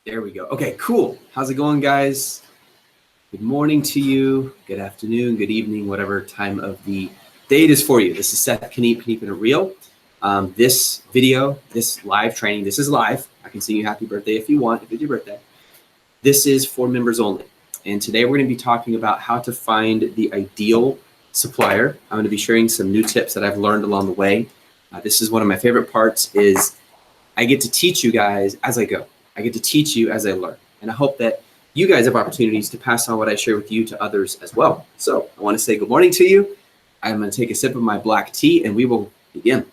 There we go. Okay, cool. How's it going, guys? Good morning to you. Good afternoon, good evening, whatever time of the day it is for you. This is Seth Keeping It Real. This video, this live training, this is live. I can sing you happy birthday if you want, if it's your birthday. This is for members only. And today we're going to be talking about how to find the ideal supplier. I'm going to be sharing some new tips that I've learned along the way. This is one of my favorite parts is I get to teach you guys as I go. I get to teach you as I learn. And I hope that you guys have opportunities to pass on what I share with you to others as well. So I want to say good morning to you. I'm going to take a sip of my black tea and we will begin.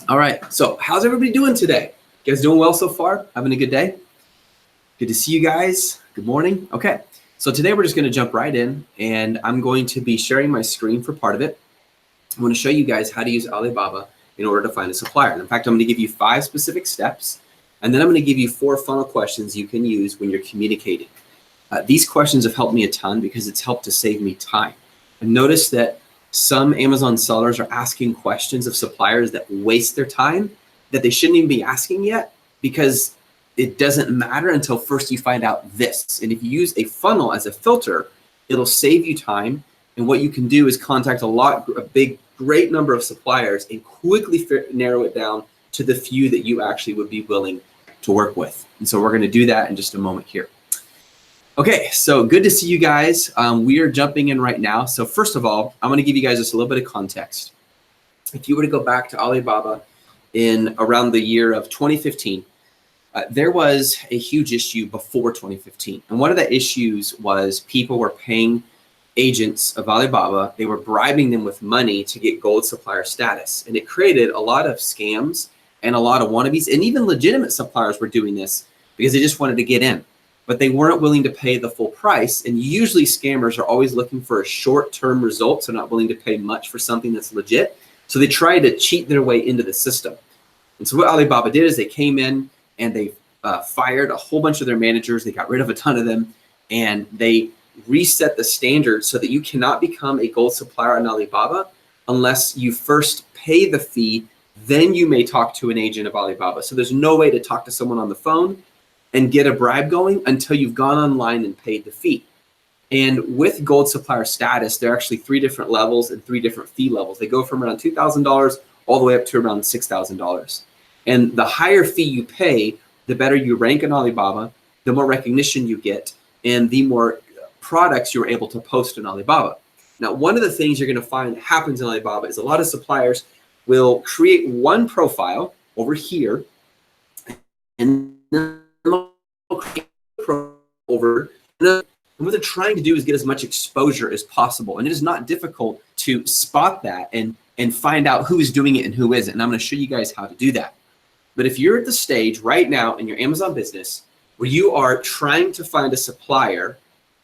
All right, so how's everybody doing today? You guys doing well so far? Having a good day? Good to see you guys. Good morning. Okay, so today we're just going to jump right in and I'm going to be sharing my screen for part of it. I want to show you guys how to use Alibaba in order to find a supplier. And in fact, I'm going to give you 5 specific steps, and then I'm going to give you 4 funnel questions you can use when you're communicating. These questions have helped me a ton because it's helped to save me time. I've noticed that some Amazon sellers are asking questions of suppliers that waste their time that they shouldn't even be asking yet because it doesn't matter until first you find out this. And if you use a funnel as a filter, it'll save you time. And what you can do is contact a great number of suppliers and quickly narrow it down to the few that you actually would be willing to work with. And so we're going to do that in just a moment here. Okay, so good to see you guys. We are jumping in right now. So first of all, I'm going to give you guys just a little bit of context. If you were to go back to Alibaba in around the year of 2015, there was a huge issue before 2015. And one of the issues was people were paying agents of Alibaba, they were bribing them with money to get gold supplier status. And it created a lot of scams and a lot of wannabes, and even legitimate suppliers were doing this because they just wanted to get in, but they weren't willing to pay the full price. And usually scammers are always looking for a short-term result, so not willing to pay much for something that's legit. So they try to cheat their way into the system. And so what Alibaba did is they came in and they fired a whole bunch of their managers. They got rid of a ton of them, and they reset the standard so that you cannot become a gold supplier on Alibaba unless you first pay the fee, then you may talk to an agent of Alibaba. So there's no way to talk to someone on the phone and get a bribe going until you've gone online and paid the fee. And with gold supplier status, there are actually 3 different levels and 3 different fee levels. They go from around $2,000 all the way up to around $6,000. And the higher fee you pay, the better you rank on Alibaba, the more recognition you get, and the more products you're able to post on Alibaba. Now, one of the things you're going to find happens in Alibaba is a lot of suppliers will create one profile over here, and then they'll create a profile over, and what they're trying to do is get as much exposure as possible. And it is not difficult to spot that and find out who is doing it and who isn't. And I'm going to show you guys how to do that. But if you're at the stage right now in your Amazon business where you are trying to find a supplier,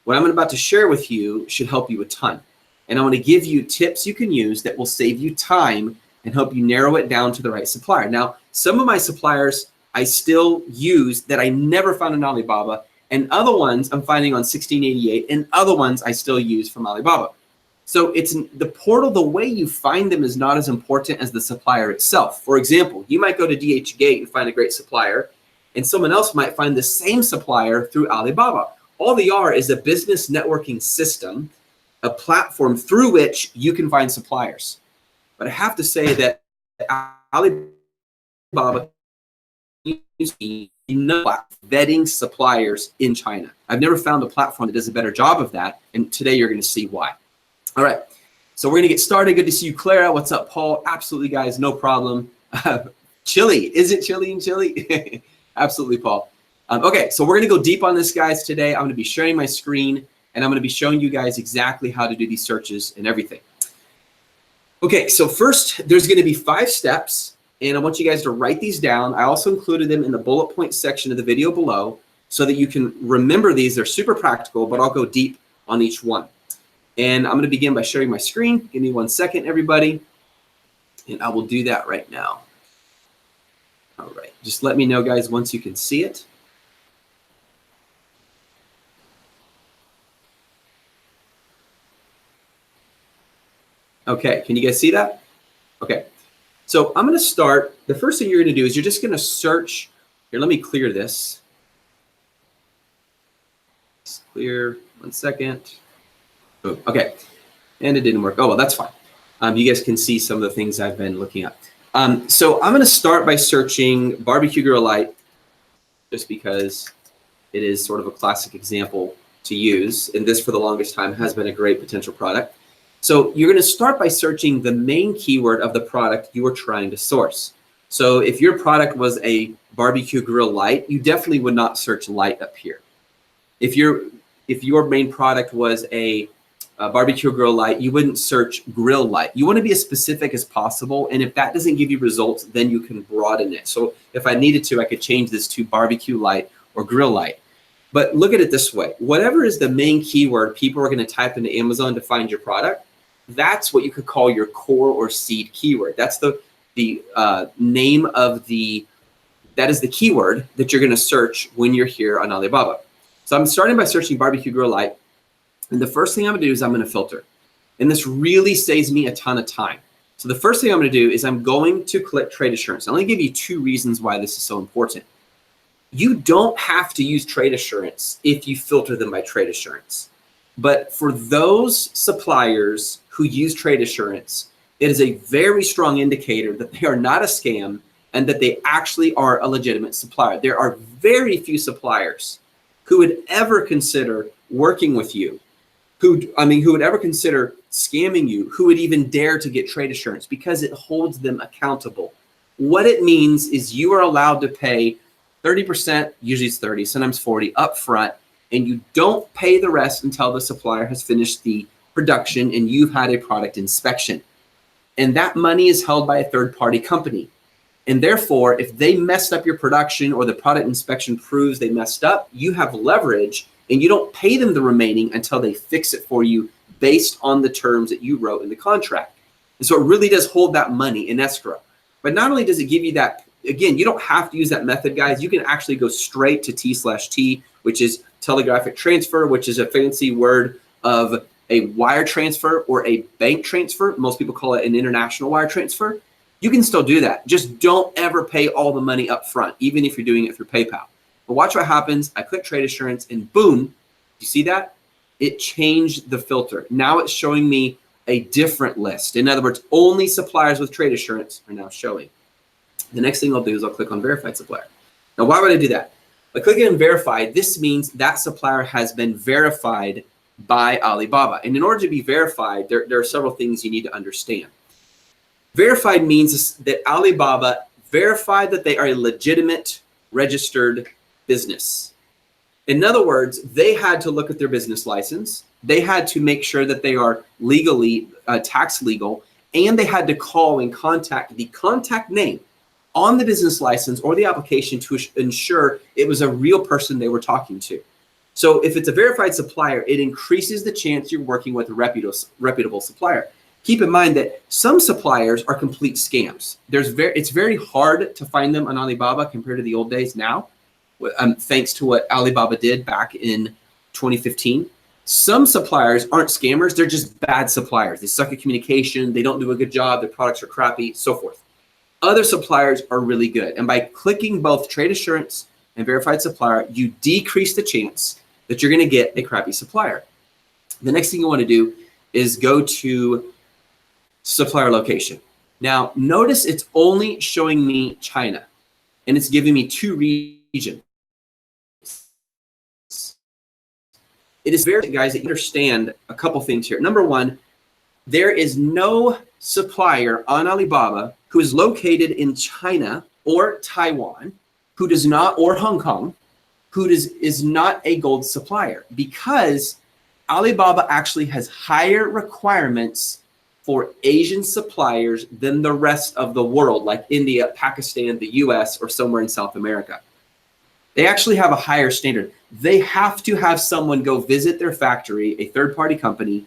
what I'm about to share with you should help you a ton. And I want to give you tips you can use that will save you time and help you narrow it down to the right supplier. Now, some of my suppliers I still use that I never found in Alibaba, and other ones I'm finding on 1688, and other ones I still use from Alibaba. So it's the portal, the way you find them is not as important as the supplier itself. For example, you might go to DHgate and find a great supplier, and someone else might find the same supplier through Alibaba. All they are is a business networking system, a platform through which you can find suppliers. But I have to say that Alibaba is vetting suppliers in China. I've never found a platform that does a better job of that, and today you're going to see why. All right, so we're going to get started. Good to see you, Clara. What's up, Paul? Absolutely, guys, no problem. Chili, is it chili and chili? Absolutely, Paul. Okay, so we're going to go deep on this, guys, today. I'm going to be sharing my screen, and I'm going to be showing you guys exactly how to do these searches and everything. Okay, so first, there's going to be 5 steps, and I want you guys to write these down. I also included them in the bullet point section of the video below so that you can remember these. They're super practical, but I'll go deep on each one. And I'm going to begin by sharing my screen. Give me 1 second, everybody, and I will do that right now. All right, just let me know, guys, once you can see it. Okay, can you guys see that? Okay, So I'm going to start. The first thing you're going to do is you're just going to search. Here, let me clear this. Just clear. 1 second. Boom. Okay. And it didn't work. Oh, well, that's fine. You guys can see some of the things I've been looking at. So I'm going to start by searching barbecue grill light, just because it is sort of a classic example to use. And this, for the longest time, has been a great potential product. So you're going to start by searching the main keyword of the product you are trying to source. So if your product was a barbecue grill light, you definitely would not search light up here. If your main product was a barbecue grill light, you wouldn't search grill light. You want to be as specific as possible. And if that doesn't give you results, then you can broaden it. So if I needed to, I could change this to barbecue light or grill light. But look at it this way. Whatever is the main keyword people are going to type into Amazon to find your product, that's what you could call your core or seed keyword. That's the name of that is the keyword that you're going to search when you're here on Alibaba. So I'm starting by searching barbecue grill light. And the first thing I'm going to do is I'm going to filter. And this really saves me a ton of time. So the first thing I'm going to do is I'm going to click trade assurance. I'm going to give you 2 reasons why this is so important. You don't have to use trade assurance if you filter them by trade assurance. But for those suppliers who use trade assurance, it is a very strong indicator that they are not a scam and that they actually are a legitimate supplier. There are very few suppliers who would ever consider working with you, who would ever consider scamming you, who would even dare to get trade assurance, because it holds them accountable. What it means is you are allowed to pay 30%, usually it's 30, sometimes 40 upfront, and you don't pay the rest until the supplier has finished the production and you've had a product inspection. And that money is held by a third-party company. And therefore, if they messed up your production or the product inspection proves they messed up, you have leverage and you don't pay them the remaining until they fix it for you based on the terms that you wrote in the contract. And so it really does hold that money in escrow. But not only does it give you that, again, you don't have to use that method, guys. You can actually go straight to T/T, which is telegraphic transfer, which is a fancy word of a wire transfer or a bank transfer. Most people call it an international wire transfer. You can still do that. Just don't ever pay all the money up front, even if you're doing it through PayPal. But watch what happens. I click trade assurance and boom, you see that? It changed the filter. Now it's showing me a different list. In other words, only suppliers with trade assurance are now showing. The next thing I'll do is I'll click on verified supplier. Now, why would I do that? By clicking on verified, this means that supplier has been verified by Alibaba. And in order to be verified, there are several things you need to understand. Verified means that Alibaba verified that they are a legitimate registered business. In other words, they had to look at their business license. They had to make sure that they are legally tax legal, and they had to call and contact the contact name on the business license or the application to ensure it was a real person they were talking to. So if it's a verified supplier, it increases the chance you're working with a reputable supplier. Keep in mind that some suppliers are complete scams. It's very hard to find them on Alibaba compared to the old days now, thanks to what Alibaba did back in 2015. Some suppliers aren't scammers, they're just bad suppliers. They suck at communication, they don't do a good job, their products are crappy, so forth. Other suppliers are really good. And by clicking both trade assurance and verified supplier, you decrease the chance that you're gonna get a crappy supplier. The next thing you wanna do is go to supplier location. Now, notice it's only showing me China, and it's giving me 2 regions. It is very, guys, that you understand a couple things here. Number one, there is no supplier on Alibaba who is located in China or Taiwan, who does not, or Hong Kong, who is not a gold supplier, because Alibaba actually has higher requirements for Asian suppliers than the rest of the world, like India, Pakistan, the US, or somewhere in South America. They actually have a higher standard. They have to have someone go visit their factory, a third-party company,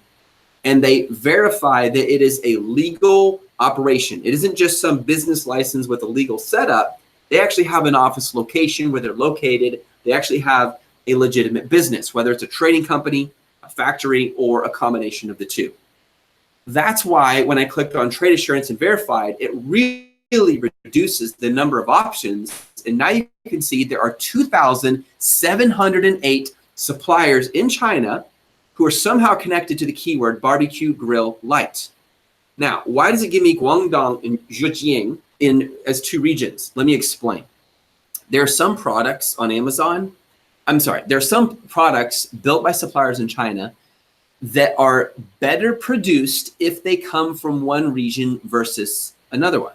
and they verify that it is a legal operation. It isn't just some business license with a legal setup. They actually have an office location where they're located. They actually have a legitimate business, whether it's a trading company, a factory, or a combination of the two. That's why when I clicked on trade assurance and verified, it really reduces the number of options. And now you can see there are 2,708 suppliers in China who are somehow connected to the keyword barbecue grill light. Now, why does it give me Guangdong and Zhejiang as two regions? Let me explain. There are some products on Amazon. There are some products built by suppliers in China that are better produced if they come from one region versus another one.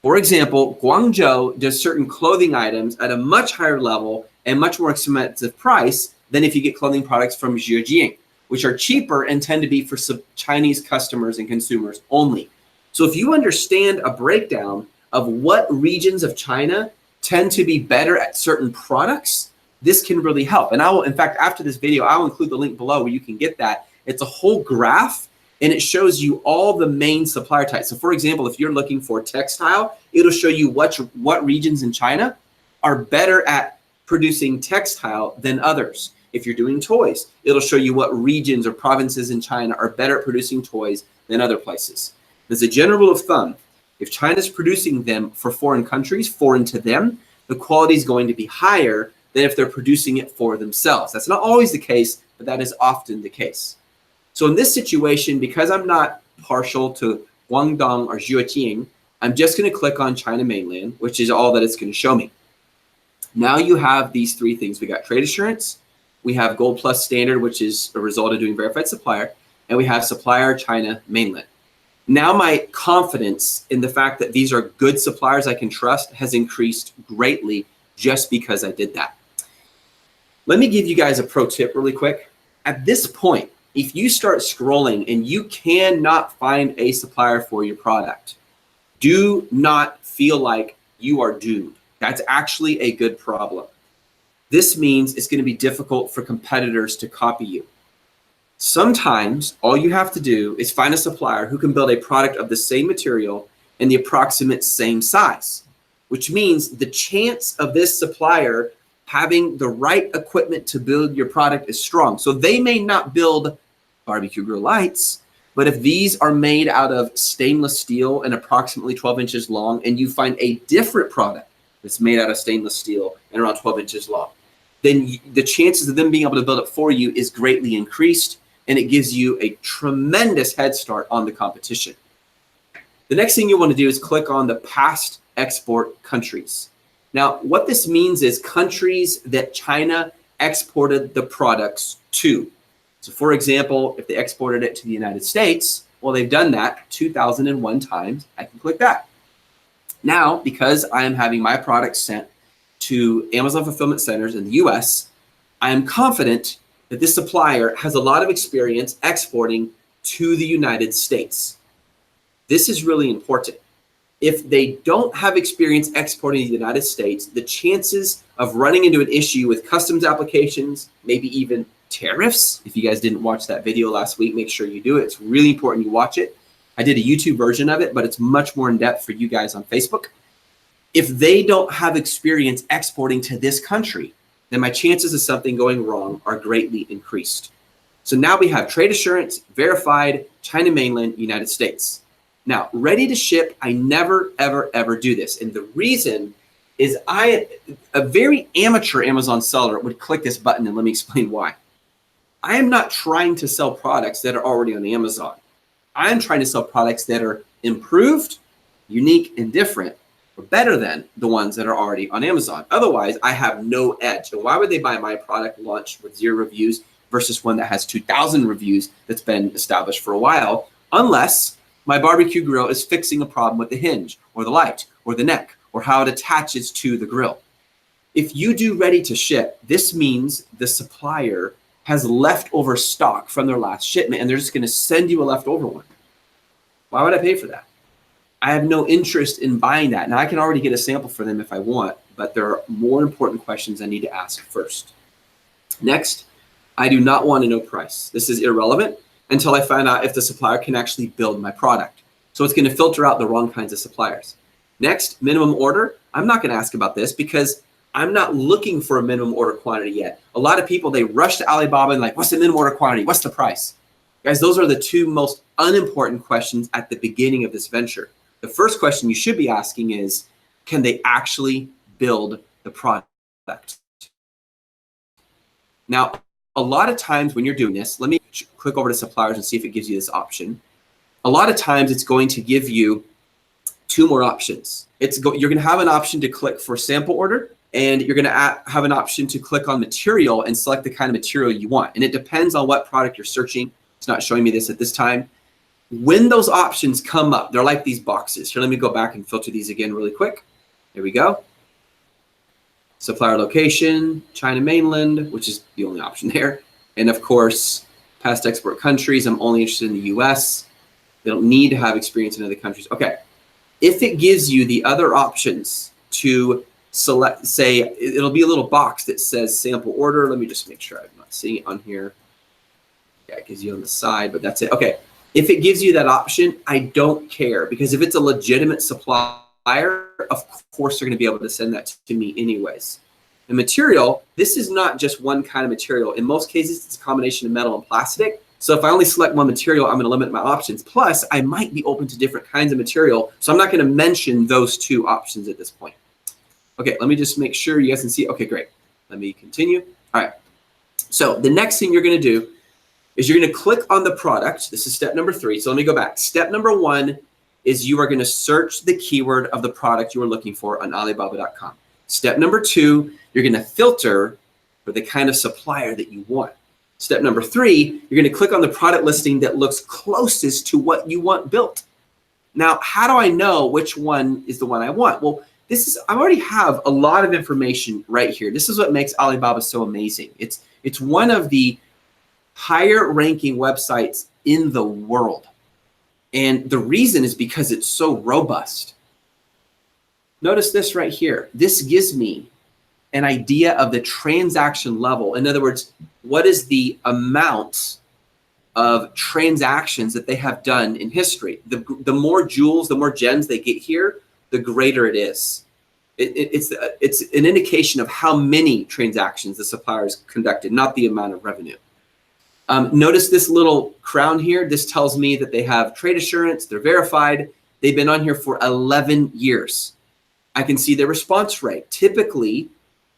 For example, Guangzhou does certain clothing items at a much higher level and much more expensive price than if you get clothing products from Zhejiang, which are cheaper and tend to be for Chinese customers and consumers only. So if you understand a breakdown of what regions of China tend to be better at certain products, this can really help. And I will, in fact, after this video, I'll include the link below where you can get that. It's a whole graph and it shows you all the main supplier types. So for example, if you're looking for textile, it'll show you what regions in China are better at producing textile than others. If you're doing toys, it'll show you what regions or provinces in China are better at producing toys than other places. There's a general rule of thumb. If China's producing them for foreign countries, foreign to them, the quality is going to be higher than if they're producing it for themselves. That's not always the case, but that is often the case. So in this situation, because I'm not partial to Guangdong or Zhejiang, I'm just going to click on China mainland, which is all that it's going to show me. Now you have these three things. We got trade assurance, we have Gold Plus Standard, which is a result of doing verified supplier, and we have supplier China mainland. Now my confidence in the fact that these are good suppliers I can trust has increased greatly just because I did that. Let me give you guys a pro tip really quick. At this point, if you start scrolling and you cannot find a supplier for your product, do not feel like you are doomed. That's actually a good problem. This means it's going to be difficult for competitors to copy you. Sometimes all you have to do is find a supplier who can build a product of the same material and the approximate same size, which means the chance of this supplier having the right equipment to build your product is strong. So they may not build barbecue grill lights, but if these are made out of stainless steel and approximately 12 inches long, and you find a different product that's made out of stainless steel and around 12 inches long, then the chances of them being able to build it for you is greatly increased, and it gives you a tremendous head start on the competition. The next thing you want to do is click on the past export countries. Now, what this means is countries that China exported the products to. So for example, if they exported it to the United States, well, they've done that 2,001 times. I can click that. Now, because I am having my products sent to Amazon fulfillment centers in the US, I am confident that this supplier has a lot of experience exporting to the United States. This is really important. If they don't have experience exporting to the United States, the chances of running into an issue with customs applications, maybe even tariffs, if you guys didn't watch that video last week, make sure you do it. It's really important you watch it. I did a YouTube version of it, but it's much more in depth for you guys on Facebook. If they don't have experience exporting to this country, then my chances of something going wrong are greatly increased. So now we have trade assurance, verified, China mainland, United States. Now, ready to ship, I never, ever, ever do this. And the reason is a very amateur Amazon seller would click this button, and let me explain why. I am not trying to sell products that are already on Amazon. I'm trying to sell products that are improved, unique, and different, or better than the ones that are already on Amazon. Otherwise, I have no edge. And why would they buy my product launched with 0 reviews versus one that has 2,000 reviews that's been established for a while, unless my barbecue grill is fixing a problem with the hinge or the light or the neck or how it attaches to the grill. If you do ready to ship, this means the supplier has leftover stock from their last shipment and they're just going to send you a leftover one. Why would I pay for that? I have no interest in buying that. Now I can already get a sample for them if I want, but there are more important questions I need to ask first. Next, I do not want to know price. This is irrelevant until I find out if the supplier can actually build my product. So it's going to filter out the wrong kinds of suppliers. Next, minimum order. I'm not going to ask about this because I'm not looking for a minimum order quantity yet. A lot of people, they rush to Alibaba and like, what's the minimum order quantity? What's the price? Guys, those are the two most unimportant questions at the beginning of this venture. The first question you should be asking is, can they actually build the product? Now, a lot of times when you're doing this, let me click over to suppliers and see if it gives you this option. A lot of times it's going to give you two more options. You're going to have an option to click for sample order, and you're going to have an option to click on material and select the kind of material you want. And it depends on what product you're searching. It's not showing me this at this time. When those options come up, they're like these boxes. Here, let me go back and filter these again really quick. There we go. Supplier location, China mainland, which is the only option there. And of course, past export countries. I'm only interested in the US. They don't need to have experience in other countries. Okay. If it gives you the other options to select, say, it'll be a little box that says sample order. Let me just make sure I'm not seeing it on here. Yeah, it gives you on the side, but that's it. Okay. If it gives you that option, I don't care, because if it's a legitimate supplier, of course they're going to be able to send that to me anyways. The material, this is not just one kind of material. In most cases, it's a combination of metal and plastic. So if I only select one material, I'm going to limit my options. Plus, I might be open to different kinds of material. So I'm not going to mention those two options at this point. Okay, let me just make sure you guys can see. Okay, great. Let me continue. All right. So the next thing you're going to do is you're going to click on the product. This is step number 3. So let me go back. Step number 1 is you are going to search the keyword of the product you are looking for on Alibaba.com. Step number 2, you're going to filter for the kind of supplier that you want. Step number 3, you're going to click on the product listing that looks closest to what you want built. Now, how do I know which one is the one I want? Well, I already have a lot of information right here. This is what makes Alibaba so amazing. It's one of the higher ranking websites in the world. And the reason is because it's so robust. Notice this right here. This gives me an idea of the transaction level. In other words, what is the amount of transactions that they have done in history? The more jewels, the more gems they get here, the greater it is. It's an indication of how many transactions the suppliers conducted, not the amount of revenue. Notice this little crown here. This tells me that they have trade assurance. They're verified. They've been on here for 11 years. I can see their response rate. Typically,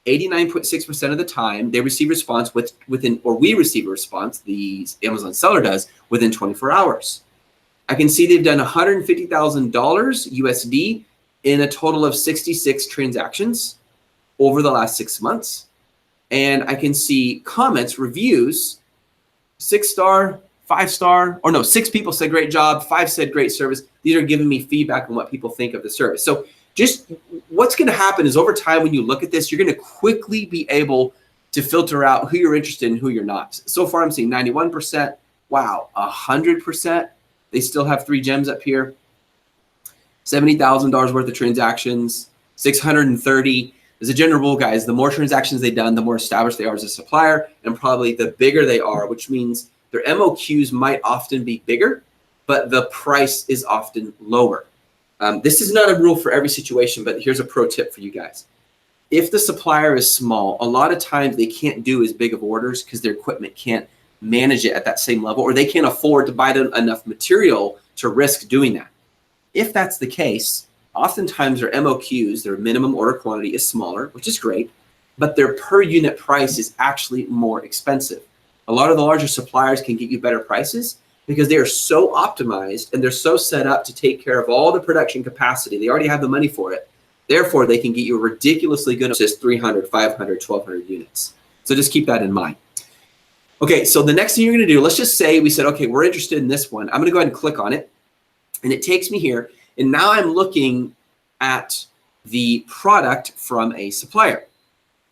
89.6% of the time, they receive response within, or we receive a response, the Amazon seller does, within 24 hours. I can see they've done $150,000 USD in a total of 66 transactions over the last 6 months. And I can see comments, reviews, 6-star, 5-star, or no, 6 people said great job, 5 said great service. These are giving me feedback on what people think of the service. So just what's going to happen is over time, when you look at this, you're going to quickly be able to filter out who you're interested in and who you're not. So far, I'm seeing 91%. Wow, 100%. They still have 3 gems up here. $70,000 worth of transactions, 630. As a general rule, guys, the more transactions they've done, the more established they are as a supplier, and probably the bigger they are, which means their MOQs might often be bigger, but the price is often lower. This is not a rule for every situation, but here's a pro tip for you guys. If the supplier is small, a lot of times they can't do as big of orders because their equipment can't manage it at that same level, or they can't afford to buy enough material to risk doing that. If that's the case, oftentimes their MOQs, their minimum order quantity, is smaller, which is great, but their per unit price is actually more expensive. A lot of the larger suppliers can get you better prices because they are so optimized and they're so set up to take care of all the production capacity. They already have the money for it. Therefore, they can get you a ridiculously good, just 300, 500, 1,200 units. So just keep that in mind. Okay, so the next thing you're going to do, let's just say we said, okay, we're interested in this one. I'm going to go ahead and click on it. And it takes me here. And now I'm looking at the product from a supplier.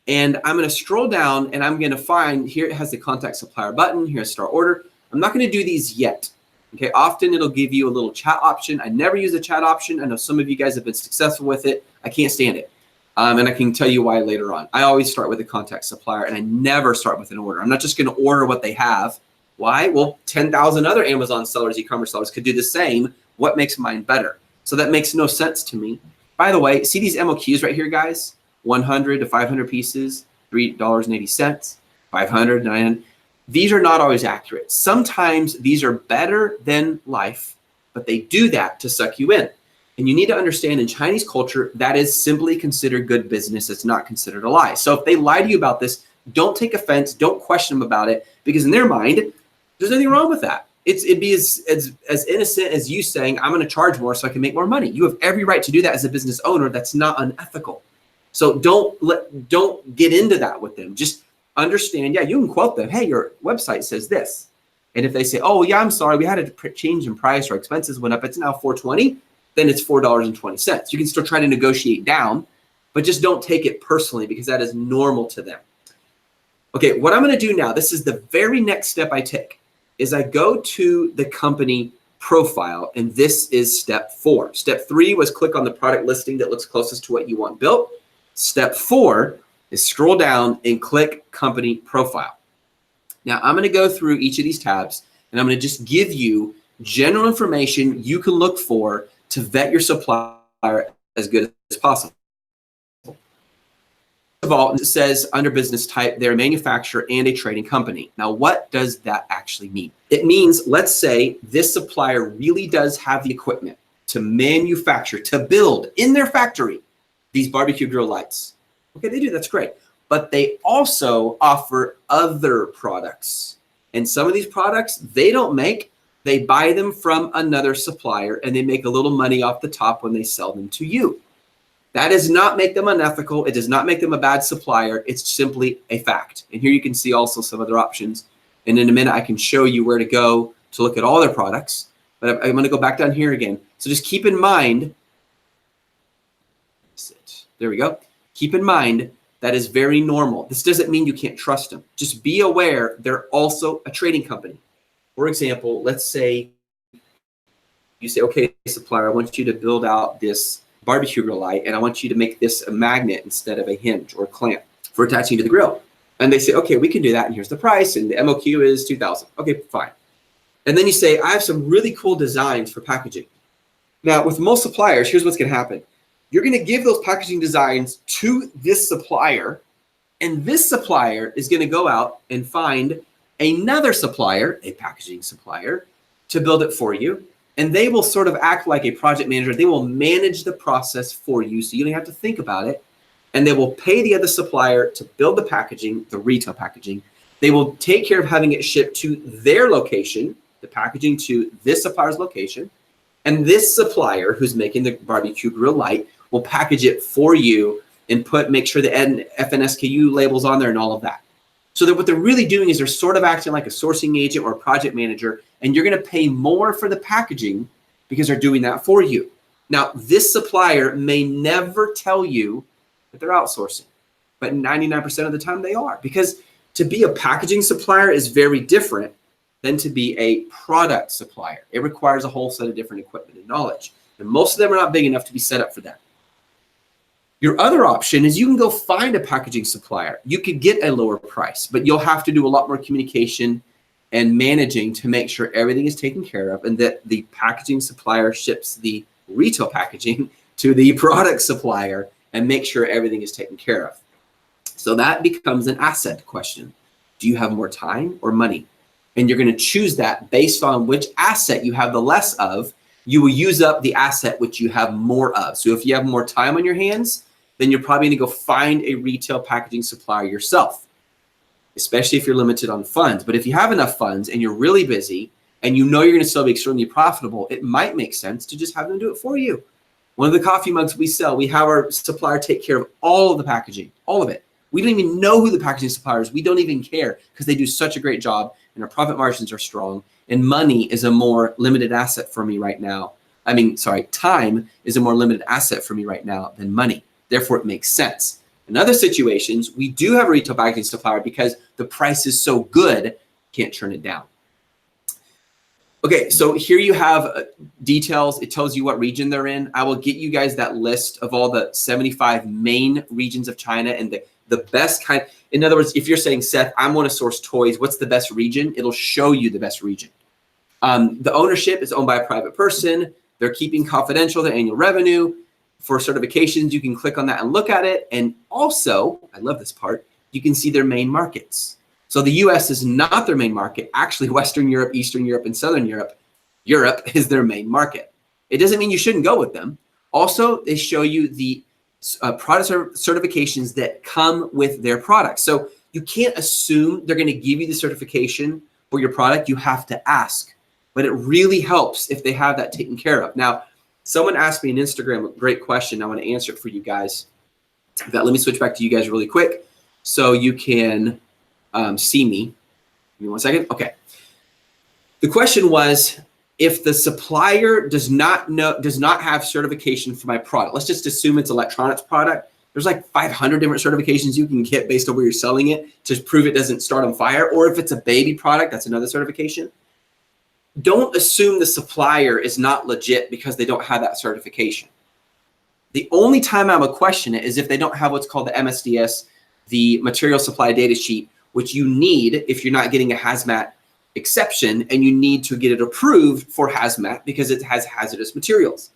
And I'm going to scroll down and I'm going to find, here it has the contact supplier button. Here's start order. I'm not going to do these yet. Okay, often it'll give you a little chat option. I never use the chat option. I know some of you guys have been successful with it. I can't stand it. And I can tell you why later on. I always start with a contact supplier and I never start with an order. I'm not just going to order what they have. Why? Well, 10,000 other Amazon sellers, e-commerce sellers could do the same. What makes mine better? So that makes no sense to me. By the way, see these MOQs right here, guys? 100 to 500 pieces, $3.80, 500, 900. These are not always accurate. Sometimes these are better than life, but they do that to suck you in. And you need to understand in Chinese culture, that is simply considered good business. It's not considered a lie. So if they lie to you about this, don't take offense. Don't question them about it, because in their mind, there's nothing wrong with that. It'd be as innocent as you saying, I'm going to charge more so I can make more money. You have every right to do that as a business owner. That's not unethical. So don't get into that with them. Just understand, yeah, you can quote them. Hey, your website says this. And if they say, oh, yeah, I'm sorry, we had a change in price, our expenses went up, it's now $4.20, then it's $4.20. You can still try to negotiate down, but just don't take it personally, because that is normal to them. Okay, what I'm going to do now, this is the very next step I take, is I go to the company profile, and this is step 4. Step 3 was click on the product listing that looks closest to what you want built. Step 4 is scroll down and click company profile. Now I'm going to go through each of these tabs, and I'm going to just give you general information you can look for to vet your supplier as good as possible. First of all, it says under business type, they're a manufacturer and a trading company. Now, what does that actually mean? It means, let's say this supplier really does have the equipment to manufacture, to build in their factory these barbecue grill lights. Okay, they do, that's great. But they also offer other products. And some of these products they don't make, they buy them from another supplier, and they make a little money off the top when they sell them to you. That does not make them unethical. It does not make them a bad supplier. It's simply a fact. And here you can see also some other options. And in a minute, I can show you where to go to look at all their products. But I'm going to go back down here again. So just keep in mind, there we go. Keep in mind, that is very normal. This doesn't mean you can't trust them. Just be aware they're also a trading company. For example, let's say you say, okay, supplier, I want you to build out this barbecue grill light, and I want you to make this a magnet instead of a hinge or clamp for attaching to the grill. And they say, okay, we can do that, and here's the price, and the MOQ is $2,000. Okay, fine. And then you say, I have some really cool designs for packaging. Now, with most suppliers, here's what's going to happen. You're going to give those packaging designs to this supplier, and this supplier is going to go out and find another supplier, a packaging supplier, to build it for you. And they will sort of act like a project manager. They will manage the process for you, so you don't have to think about it. And they will pay the other supplier to build the packaging, the retail packaging. They will take care of having it shipped to their location, the packaging to this supplier's location. And this supplier who's making the barbecue grill light will package it for you and make sure the FNSKU labels on there and all of that. So that what they're really doing is they're sort of acting like a sourcing agent or a project manager, and you're going to pay more for the packaging because they're doing that for you. Now, this supplier may never tell you that they're outsourcing, but 99% of the time they are, because to be a packaging supplier is very different than to be a product supplier. It requires a whole set of different equipment and knowledge, and most of them are not big enough to be set up for that. Your other option is you can go find a packaging supplier. You could get a lower price, but you'll have to do a lot more communication and managing to make sure everything is taken care of, and that the packaging supplier ships the retail packaging to the product supplier and make sure everything is taken care of. So that becomes an asset question. Do you have more time or money? And you're going to choose that based on which asset you have the less of. You will use up the asset which you have more of. So if you have more time on your hands, then you're probably going to go find a retail packaging supplier yourself, especially if you're limited on funds. But if you have enough funds and you're really busy and you know you're going to still be extremely profitable, it might make sense to just have them do it for you. One of the coffee mugs we sell, we have our supplier take care of all of the packaging, all of it. We don't even know who the packaging supplier is. We don't even care because they do such a great job, and our profit margins are strong, and money is a more limited asset for me right now. Time is a more limited asset for me right now than money. Therefore, it makes sense. In other situations, we do have a retail packaging supplier because the price is so good, can't turn it down. Okay, so here you have details. It tells you what region they're in. I will get you guys that list of all the 75 main regions of China and the best kind. In other words, if you're saying, Seth, I want to source toys, what's the best region? It'll show you the best region. The ownership is owned by a private person. They're keeping confidential their annual revenue. For certifications, you can click on that and look at it. And also, I love this part, you can see their main markets. So the US is not their main market. Actually, Western Europe, Eastern Europe, and Southern Europe, Europe is their main market. It doesn't mean you shouldn't go with them. Also, they show you the product certifications that come with their product. So you can't assume they're going to give you the certification for your product. You have to ask, but it really helps if they have that taken care of. Now, someone asked me on Instagram a great question. I want to answer it for you guys. Let me switch back to you guys really quick so you can see me. Give me 1 second. Okay. The question was, if the supplier does not have certification for my product, let's just assume it's electronics product. There's like 500 different certifications you can get based on where you're selling it to prove it doesn't start on fire. Or if it's a baby product, that's another certification. Don't assume the supplier is not legit because they don't have that certification. The only time I would question it is if they don't have what's called the MSDS, the material supply data sheet, which you need if you're not getting a hazmat exception and you need to get it approved for hazmat because it has hazardous materials.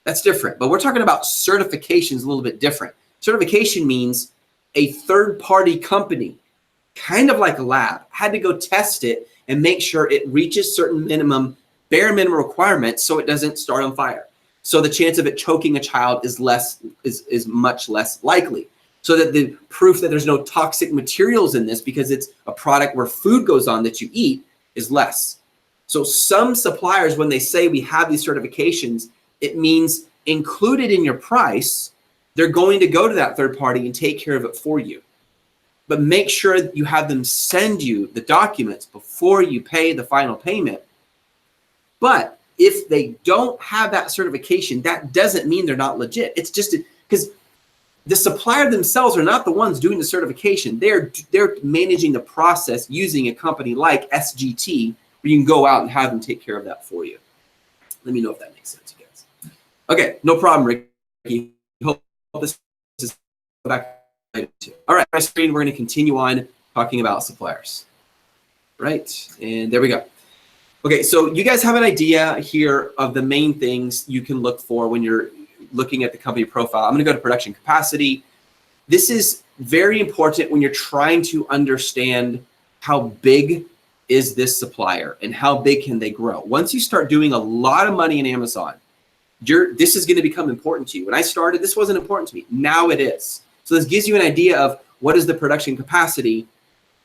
That's different. But we're talking about certifications a little bit different. Certification means a third-party company, kind of like a lab, had to go test it and make sure it reaches certain bare minimum requirements so it doesn't start on fire. So the chance of it choking a child is much less likely. So that the proof that there's no toxic materials in this because it's a product where food goes on that you eat is less. So some suppliers, when they say we have these certifications, it means included in your price, they're going to go to that third party and take care of it for you. But make sure that you have them send you the documents before you pay the final payment. But if they don't have that certification, that doesn't mean they're not legit. It's just because the supplier themselves are not the ones doing the certification. They're managing the process using a company like SGT, where you can go out and have them take care of that for you. Let me know if that makes sense, you guys. Okay, no problem, Ricky. Hope this is back. All right, my screen, we're going to continue on talking about suppliers. Right, and there we go. Okay, so you guys have an idea here of the main things you can look for when you're looking at the company profile. I'm going to go to production capacity. This is very important when you're trying to understand how big is this supplier and how big can they grow. Once you start doing a lot of money in Amazon, this is going to become important to you. When I started, this wasn't important to me. Now it is. So this gives you an idea of what is the production capacity,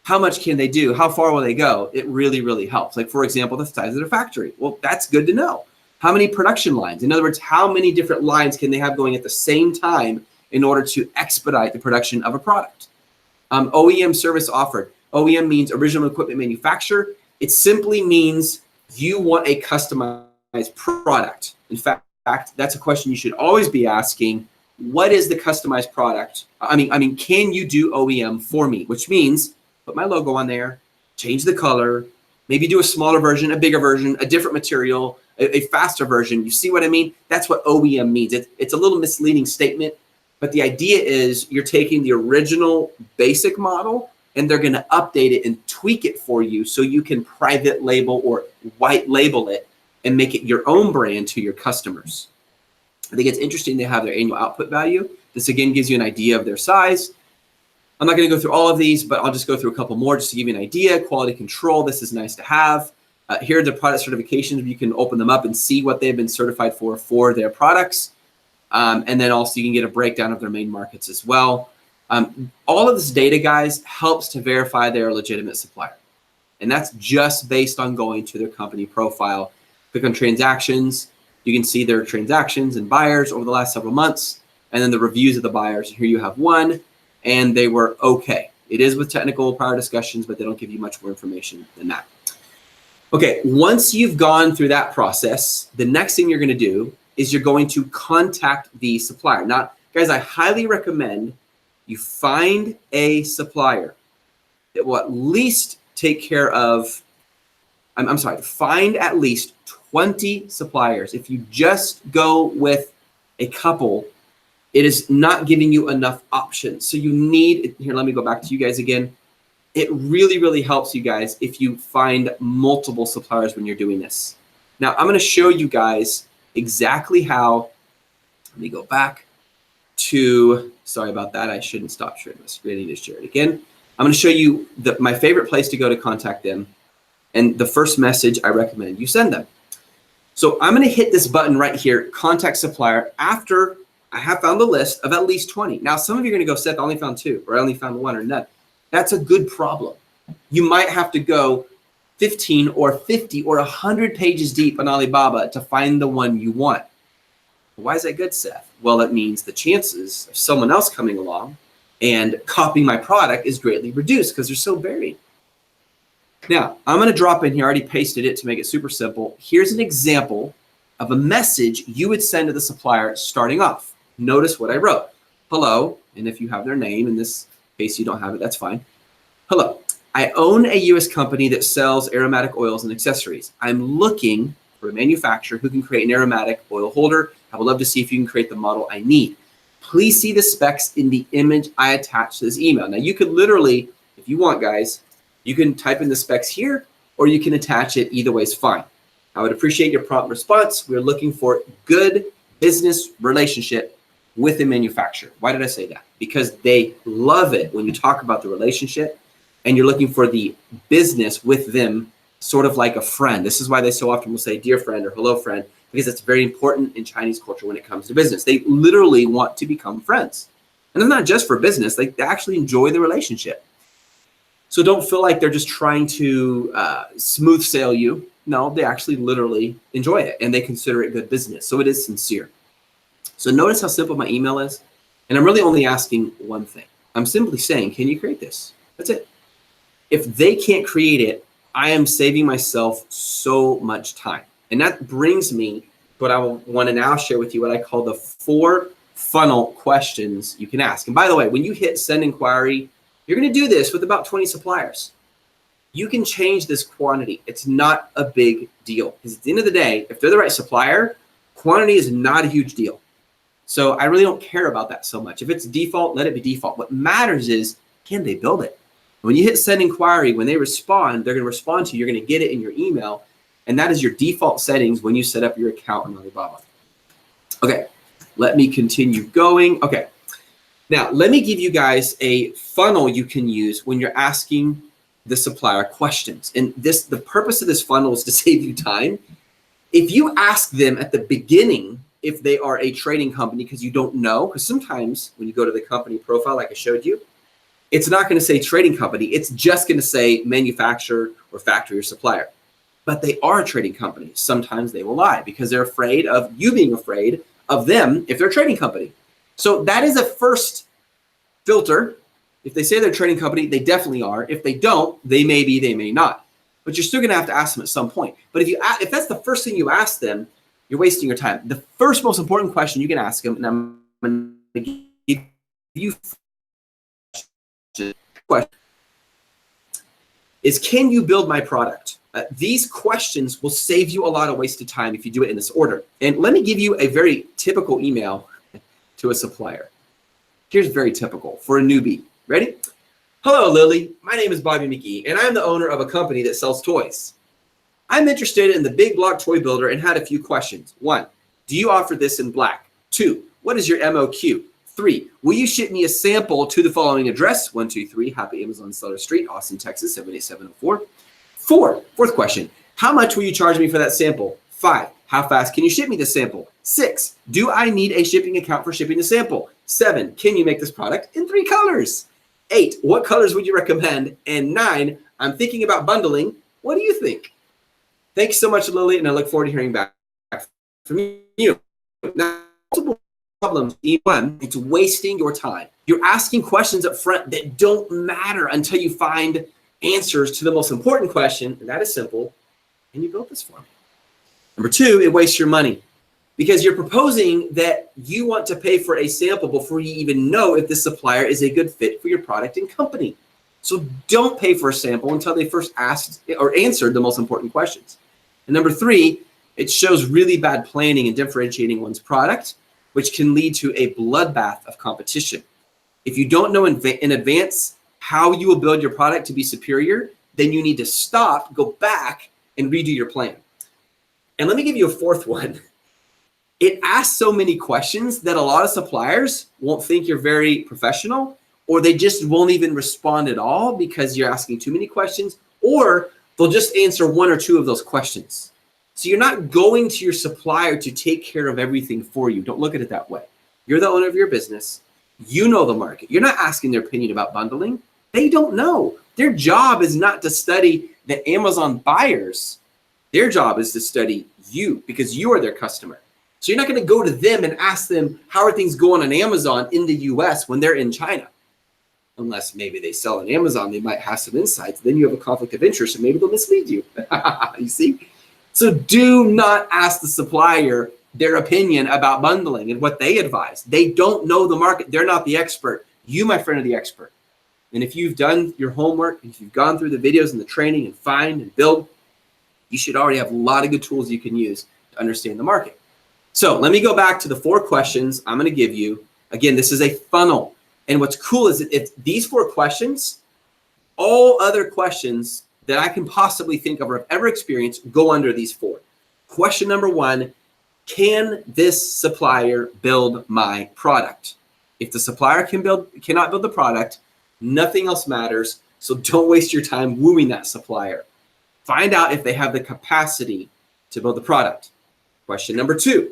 how much can they do, how far will they go. It really, really helps. Like, for example, the size of their factory. Well, that's good to know. How many production lines? In other words, how many different lines can they have going at the same time in order to expedite the production of a product? OEM service offered. OEM means original equipment manufacturer. It simply means you want a customized product. In fact, that's a question you should always be asking. What is the customized product? I mean, can you do OEM for me? Which means put my logo on there, change the color, maybe do a smaller version, a bigger version, a different material, a faster version. You see what I mean? That's what OEM means. It's a little misleading statement, but the idea is you're taking the original basic model and they're going to update it and tweak it for you so you can private label or white label it and make it your own brand to your customers. I think it's interesting they have their annual output value. This again gives you an idea of their size. I'm not going to go through all of these, but I'll just go through a couple more just to give you an idea. Quality control, this is nice to have. Here are the product certifications. You can open them up and see what they've been certified for their products. And then also you can get a breakdown of their main markets as well. All of this data, guys, helps to verify they're a legitimate supplier. And that's just based on going to their company profile. Click on transactions. You can see their transactions and buyers over the last several months, and then the reviews of the buyers. Here you have one, and they were okay. It is with technical prior discussions, but they don't give you much more information than that. Okay, once you've gone through that process, the next thing you're going to do is you're going to contact the supplier. Now, guys, I highly recommend you find a supplier that will at least take care of, find at least 20 suppliers. If you just go with a couple, it is not giving you enough options. So you need, here, let me go back to you guys again. It really, really helps you guys if you find multiple suppliers when you're doing this. Now, I'm going to show you guys exactly how. Let me go back to, sorry about that. I shouldn't stop sharing my screen. I need to share it again. I'm going to show you my favorite place to go to contact them and the first message I recommend you send them. So I'm going to hit this button right here, contact supplier, after I have found a list of at least 20. Now, some of you are going to go, Seth, I only found 2, or I only found 1, or none. That's a good problem. You might have to go 15 or 50 or 100 pages deep on Alibaba to find the one you want. Why is that good, Seth? Well, that means the chances of someone else coming along and copying my product is greatly reduced because they're so varied. Now, I'm going to drop in here, I already pasted it to make it super simple. Here's an example of a message you would send to the supplier starting off. Notice what I wrote. Hello, and if you have their name, in this case you don't have it, that's fine. Hello, I own a US company that sells aromatic oils and accessories. I'm looking for a manufacturer who can create an aromatic oil holder. I would love to see if you can create the model I need. Please see the specs in the image I attached to this email. Now you could literally, if you want, guys, you can type in the specs here, or you can attach it. Either way is fine. I would appreciate your prompt response. We're looking for good business relationship with a manufacturer. Why did I say that? Because they love it when you talk about the relationship and you're looking for the business with them, sort of like a friend. This is why they so often will say dear friend or hello friend, because it's very important in Chinese culture when it comes to business. They literally want to become friends. And it's not just for business, they actually enjoy the relationship. So don't feel like they're just trying to smooth sail you. No, they actually literally enjoy it and they consider it good business. So it is sincere. So notice how simple my email is. And I'm really only asking one thing. I'm simply saying, can you create this? That's it. If they can't create it, I am saving myself so much time. And that brings me to what I want to now share with you, what I call the 4 funnel questions you can ask. And by the way, when you hit send inquiry, you're going to do this with about 20 suppliers. You can change this quantity. It's not a big deal. Because at the end of the day, if they're the right supplier, quantity is not a huge deal. So I really don't care about that so much. If it's default, let it be default. What matters is, can they build it? When you hit send inquiry, when they respond, they're going to respond to you. You're going to get it in your email. And that is your default settings when you set up your account on Alibaba. Okay, let me continue going. Okay, now let me give you guys a funnel you can use when you're asking the supplier questions. And the purpose of this funnel is to save you time. If you ask them at the beginning if they are a trading company because you don't know, because sometimes when you go to the company profile like I showed you, it's not going to say trading company. It's just going to say manufacturer or factory or supplier. But they are a trading company. Sometimes they will lie because they're afraid of you being afraid of them if they're a trading company. So that is a first filter. If they say they're a trading company, they definitely are. If they don't, they may be, they may not. But you're still going to have to ask them at some point. But if that's the first thing you ask them, you're wasting your time. The first most important question you can ask them, and I'm going to give you question, is can you build my product? These questions will save you a lot of wasted time if you do it in this order. And let me give you a very typical email to a supplier. Here's very typical for a newbie. Ready? Hello, Lily. My name is Bobby McGee, and I'm the owner of a company that sells toys. I'm interested in the Big Block Toy Builder and had a few questions. 1, do you offer this in black? 2, what is your MOQ? 3, will you ship me a sample to the following address? 123 Happy Amazon Seller Street, Austin, Texas, 78704. 4th question, how much will you charge me for that sample? 5, how fast can you ship me the sample? 6, do I need a shipping account for shipping the sample? 7, can you make this product in 3 colors? 8, what colors would you recommend? And 9, I'm thinking about bundling. What do you think? Thanks so much, Lily, and I look forward to hearing back from you. Now, multiple problems. E1, it's wasting your time. You're asking questions up front that don't matter until you find answers to the most important question, and that is simple. Can you build this for me? Number 2, it wastes your money because you're proposing that you want to pay for a sample before you even know if this supplier is a good fit for your product and company. So don't pay for a sample until they first asked or answered the most important questions. And number 3, it shows really bad planning and differentiating one's product, which can lead to a bloodbath of competition. If you don't know in advance how you will build your product to be superior, then you need to stop, go back, and redo your plan. And let me give you a 4th one. It asks so many questions that a lot of suppliers won't think you're very professional, or they just won't even respond at all because you're asking too many questions, or they'll just answer 1 or 2 of those questions. So you're not going to your supplier to take care of everything for you. Don't look at it that way. You're the owner of your business. You know the market. You're not asking their opinion about bundling. They don't know. Their job is not to study the Amazon buyers. Their job is to study you because you are their customer. So you're not going to go to them and ask them, how are things going on Amazon in the US when they're in China? Unless maybe they sell on Amazon, they might have some insights. Then you have a conflict of interest and maybe they'll mislead you. You see? So do not ask the supplier their opinion about bundling and what they advise. They don't know the market. They're not the expert. You, my friend, are the expert. And if you've done your homework, if you've gone through the videos and the training and find and build, you should already have a lot of good tools you can use to understand the market. So let me go back to the 4 questions I'm going to give you. Again, this is a funnel. And what's cool is that if these 4 questions, all other questions that I can possibly think of or have ever experienced go under these 4. Question number 1, can this supplier build my product? If the supplier cannot build the product, nothing else matters. So don't waste your time wooing that supplier. Find out if they have the capacity to build the product. Question number 2,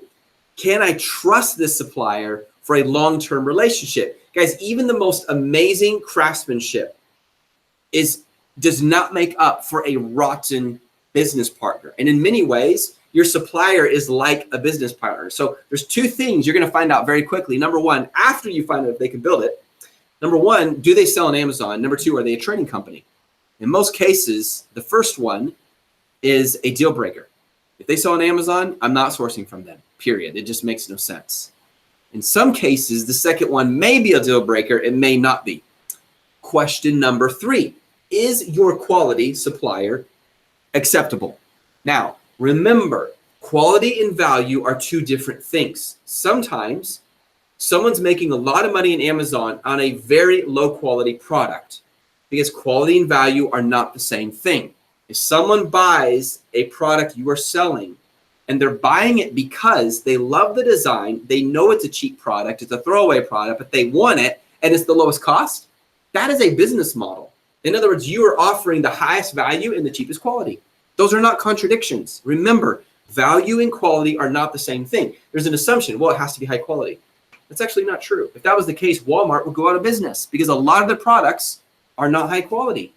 can I trust this supplier for a long-term relationship? Guys, even the most amazing craftsmanship does not make up for a rotten business partner. And in many ways, your supplier is like a business partner. So there's 2 things you're going to find out very quickly. Number 1, after you find out if they can build it, number 1, do they sell on Amazon? Number 2, are they a training company? In most cases, the first one is a deal breaker. If they sell on Amazon, I'm not sourcing from them, period. It just makes no sense. In some cases, the second one may be a deal breaker. It may not be. Question number 3, is your quality supplier acceptable? Now, remember, quality and value are 2 different things. Sometimes someone's making a lot of money in Amazon on a very low quality product because quality and value are not the same thing. If someone buys a product you are selling and they're buying it because they love the design, they know it's a cheap product, it's a throwaway product, but they want it and it's the lowest cost, that is a business model. In other words, you are offering the highest value and the cheapest quality. Those are not contradictions. Remember, value and quality are not the same thing. There's an assumption, well, it has to be high quality. That's actually not true. If that was the case, Walmart would go out of business because a lot of their products are not high quality.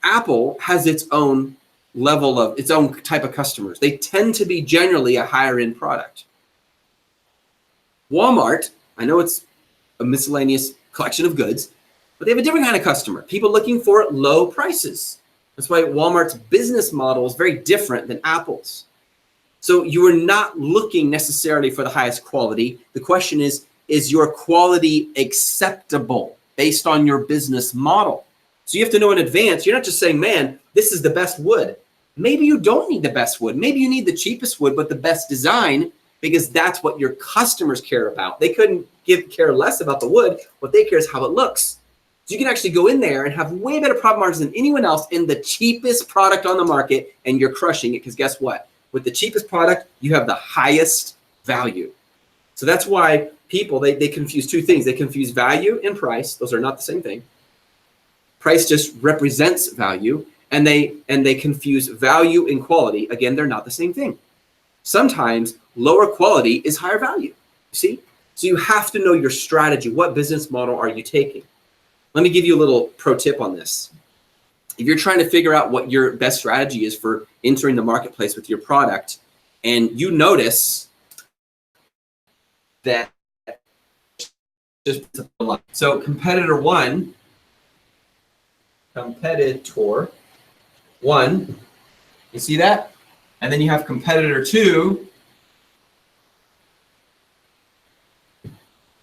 Apple has its own level of, its own type of customers. They tend to be generally a higher end product. Walmart, I know it's a miscellaneous collection of goods, but they have a different kind of customer, people looking for low prices. That's why Walmart's business model is very different than Apple's. So you are not looking necessarily for the highest quality. The question is your quality acceptable based on your business model? So you have to know in advance. You're not just saying, man, this is the best wood. Maybe you don't need the best wood. Maybe you need the cheapest wood, but the best design, because that's what your customers care about. They couldn't care less about the wood. What they care is how it looks. So you can actually go in there and have way better profit margins than anyone else in the cheapest product on the market, and you're crushing it because guess what? With the cheapest product, you have the highest value. So that's why people, they confuse 2 things. They confuse value and price. Those are not the same thing. Price just represents value, and they confuse value and quality. Again, they're not the same thing. Sometimes lower quality is higher value, you see? So you have to know your strategy. What business model are you taking? Let me give you a little pro tip on this. If you're trying to figure out what your best strategy is for entering the marketplace with your product, and you notice that so competitor one, you see that? And then you have competitor 2.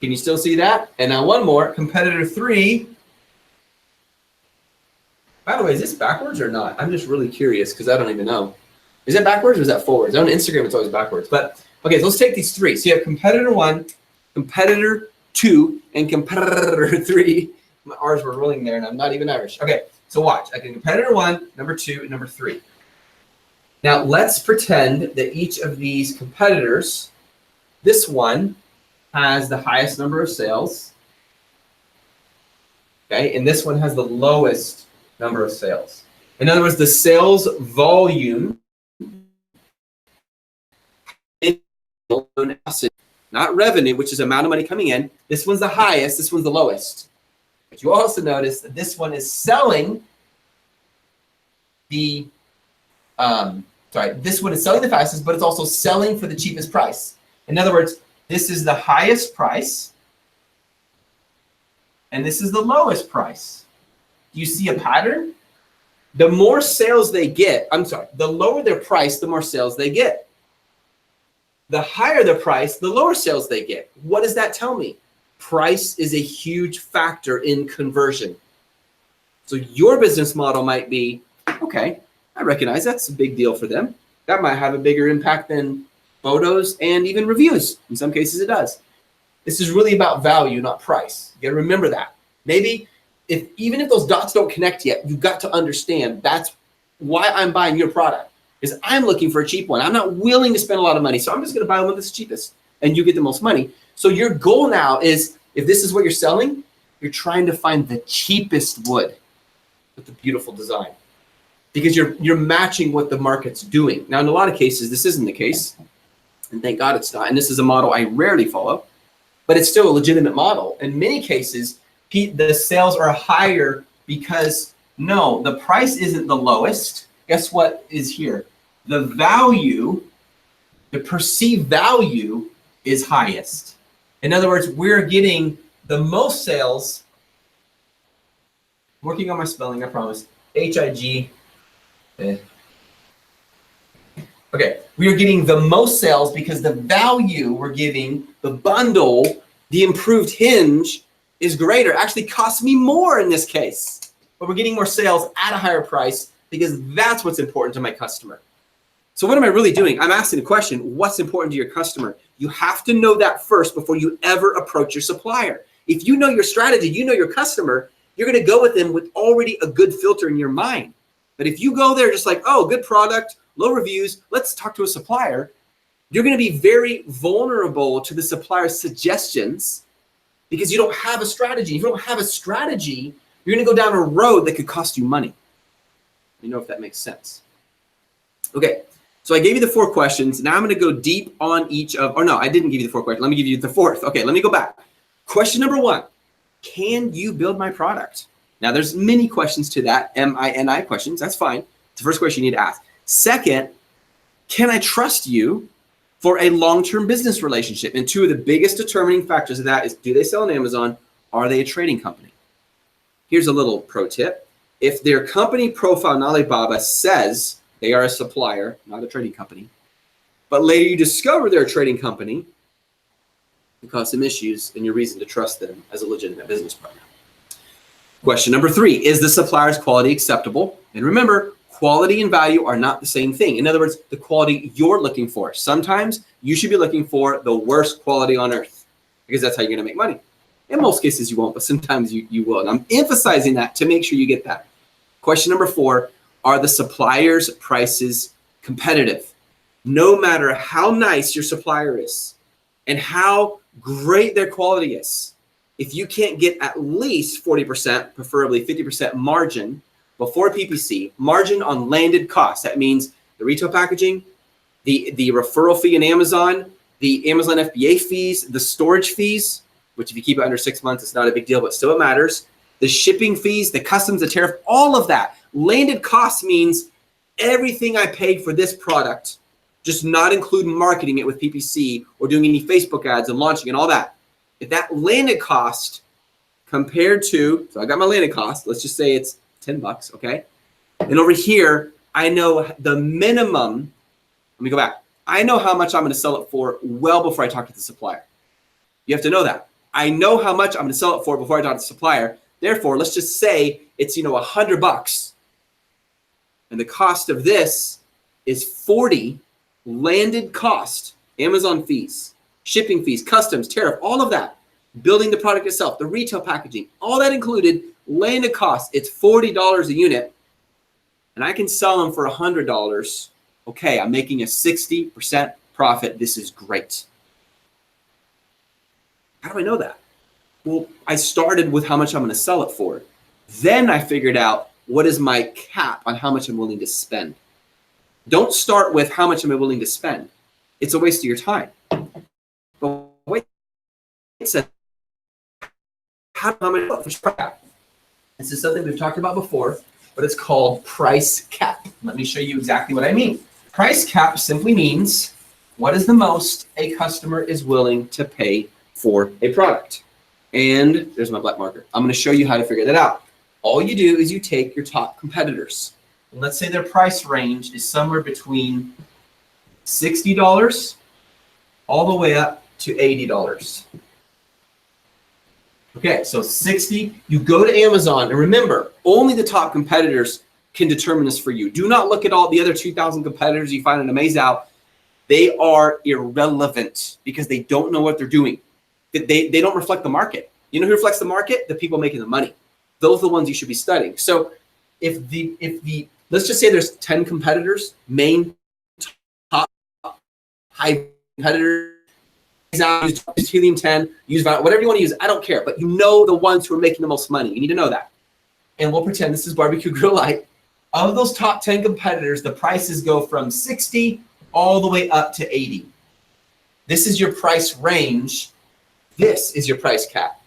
Can you still see that? And now one more, competitor 3. By the way, is this backwards or not? I'm just really curious because I don't even know. Is that backwards or is that forwards? On Instagram, it's always backwards. But okay, so let's take these 3. So you have competitor 1, competitor 2, and competitor 3. My R's were rolling there, and I'm not even Irish. Okay, so watch. I can competitor 1, number 2, and number 3. Now let's pretend that each of these competitors, this one has the highest number of sales. Okay, and this one has the lowest number of sales. In other words, the sales volume, not revenue, which is amount of money coming in. This one's the highest, this one's the lowest. But you also notice that this one is selling this one is selling the fastest, but it's also selling for the cheapest price. In other words, this is the highest price, and this is the lowest price. Do you see a pattern? The more sales they get, the lower their price, the more sales they get. The higher the price, the lower sales they get. What does that tell me? Price is a huge factor in conversion. So your business model might be, okay, I recognize that's a big deal for them. That might have a bigger impact than photos and even reviews. In some cases it does. This is really about value, not price. You gotta remember that. Maybe even if those dots don't connect yet, you've got to understand that's why I'm buying your product. Is I'm looking for a cheap one. I'm not willing to spend a lot of money, so I'm just going to buy one that's cheapest, and you get the most money. So your goal now is, if this is what you're selling, you're trying to find the cheapest wood with the beautiful design, because you're matching what the market's doing. Now, in a lot of cases, this isn't the case, and thank God it's not. And this is a model I rarely follow, but it's still a legitimate model. In many cases, the sales are higher because no, the price isn't the lowest. Guess what is here? The value, the perceived value is highest. In other words, we're getting the most sales. Working on my spelling, I promise. H-I-G. Okay, we are getting the most sales because the value we're giving, the bundle, the improved hinge is greater. Actually costs me more in this case. But we're getting more sales at a higher price because that's what's important to my customer. So what am I really doing? I'm asking the question, what's important to your customer? You have to know that first before you ever approach your supplier. If you know your strategy, you know your customer, you're gonna go with them with already a good filter in your mind. But if you go there just like, oh, good product, low reviews, let's talk to a supplier, you're gonna be very vulnerable to the supplier's suggestions because you don't have a strategy. If you don't have a strategy, you're gonna go down a road that could cost you money. You know if that makes sense. Okay, so I gave you the 4 questions. Now I'm gonna go deep on each of, or no, I didn't give you the 4 questions. Let me give you the 4th. Okay, let me go back. Question number 1, can you build my product? Now there's many questions to that, M-I-N-I questions, that's fine. It's the first question you need to ask. Second, can I trust you for a long-term business relationship? And 2 of the biggest determining factors of that is, do they sell on Amazon? Are they a trading company? Here's a little pro tip. If their company profile on Alibaba says they are a supplier, not a trading company, but later you discover they're a trading company, it cause some issues and your reason to trust them as a legitimate business partner. Question number 3, is the supplier's quality acceptable? And remember, quality and value are not the same thing. In other words, the quality you're looking for. Sometimes you should be looking for the worst quality on earth because that's how you're gonna make money. In most cases you won't, but sometimes you will. And I'm emphasizing that to make sure you get that. Question number 4, are the supplier's prices competitive? No matter how nice your supplier is and how great their quality is, if you can't get at least 40%, preferably 50% margin before PPC, margin on landed costs, that means the retail packaging, the referral fee in Amazon, the Amazon FBA fees, the storage fees, which if you keep it under 6 months, it's not a big deal, but still it matters. The shipping fees, the customs, the tariff, all of that. Landed costs means everything I paid for this product, just not include marketing it with PPC or doing any Facebook ads and launching and all that. If that landed cost compared to, so I got my landed cost, let's just say it's 10 bucks, okay? And over here, I know the minimum, let me go back. I know how much I'm gonna sell it for well before I talk to the supplier. You have to know that. I know how much I'm gonna sell it for before I talk to the supplier. Therefore, let's just say it's, $100 bucks. And the cost of this is 40 landed cost, Amazon fees, shipping fees, customs, tariff, all of that, building the product itself, the retail packaging, all that included, landed cost, it's $40 a unit, and I can sell them for $100. Okay, I'm making a 60% profit. This is great. How do I know that? Well, I started with how much I'm going to sell it for. Then I figured out what is my cap on how much I'm willing to spend. Don't start with how much am I willing to spend. It's a waste of your time. But wait, it says, how much cap? This is something we've talked about before, but it's called price cap. Let me show you exactly what I mean. Price cap simply means what is the most a customer is willing to pay for a product. And there's my black marker. I'm going to show you how to figure that out. All you do is you take your top competitors. And let's say their price range is somewhere between $60 all the way up to $80. Okay, so 60, you go to Amazon, and remember, only the top competitors can determine this for you. Do not look at all the other 2,000 competitors you find in a maze out. They are irrelevant because they don't know what they're doing. They don't reflect the market. You know who reflects the market? The people making the money. Those are the ones you should be studying. So if let's just say there's 10 competitors, main top high competitors, use helium 10, use whatever you want to use. I don't care, but you know the ones who are making the most money. You need to know that. And we'll pretend this is Barbecue Grill Light. Of those top 10 competitors, the prices go from 60 all the way up to 80. This is your price range. This is your price cap.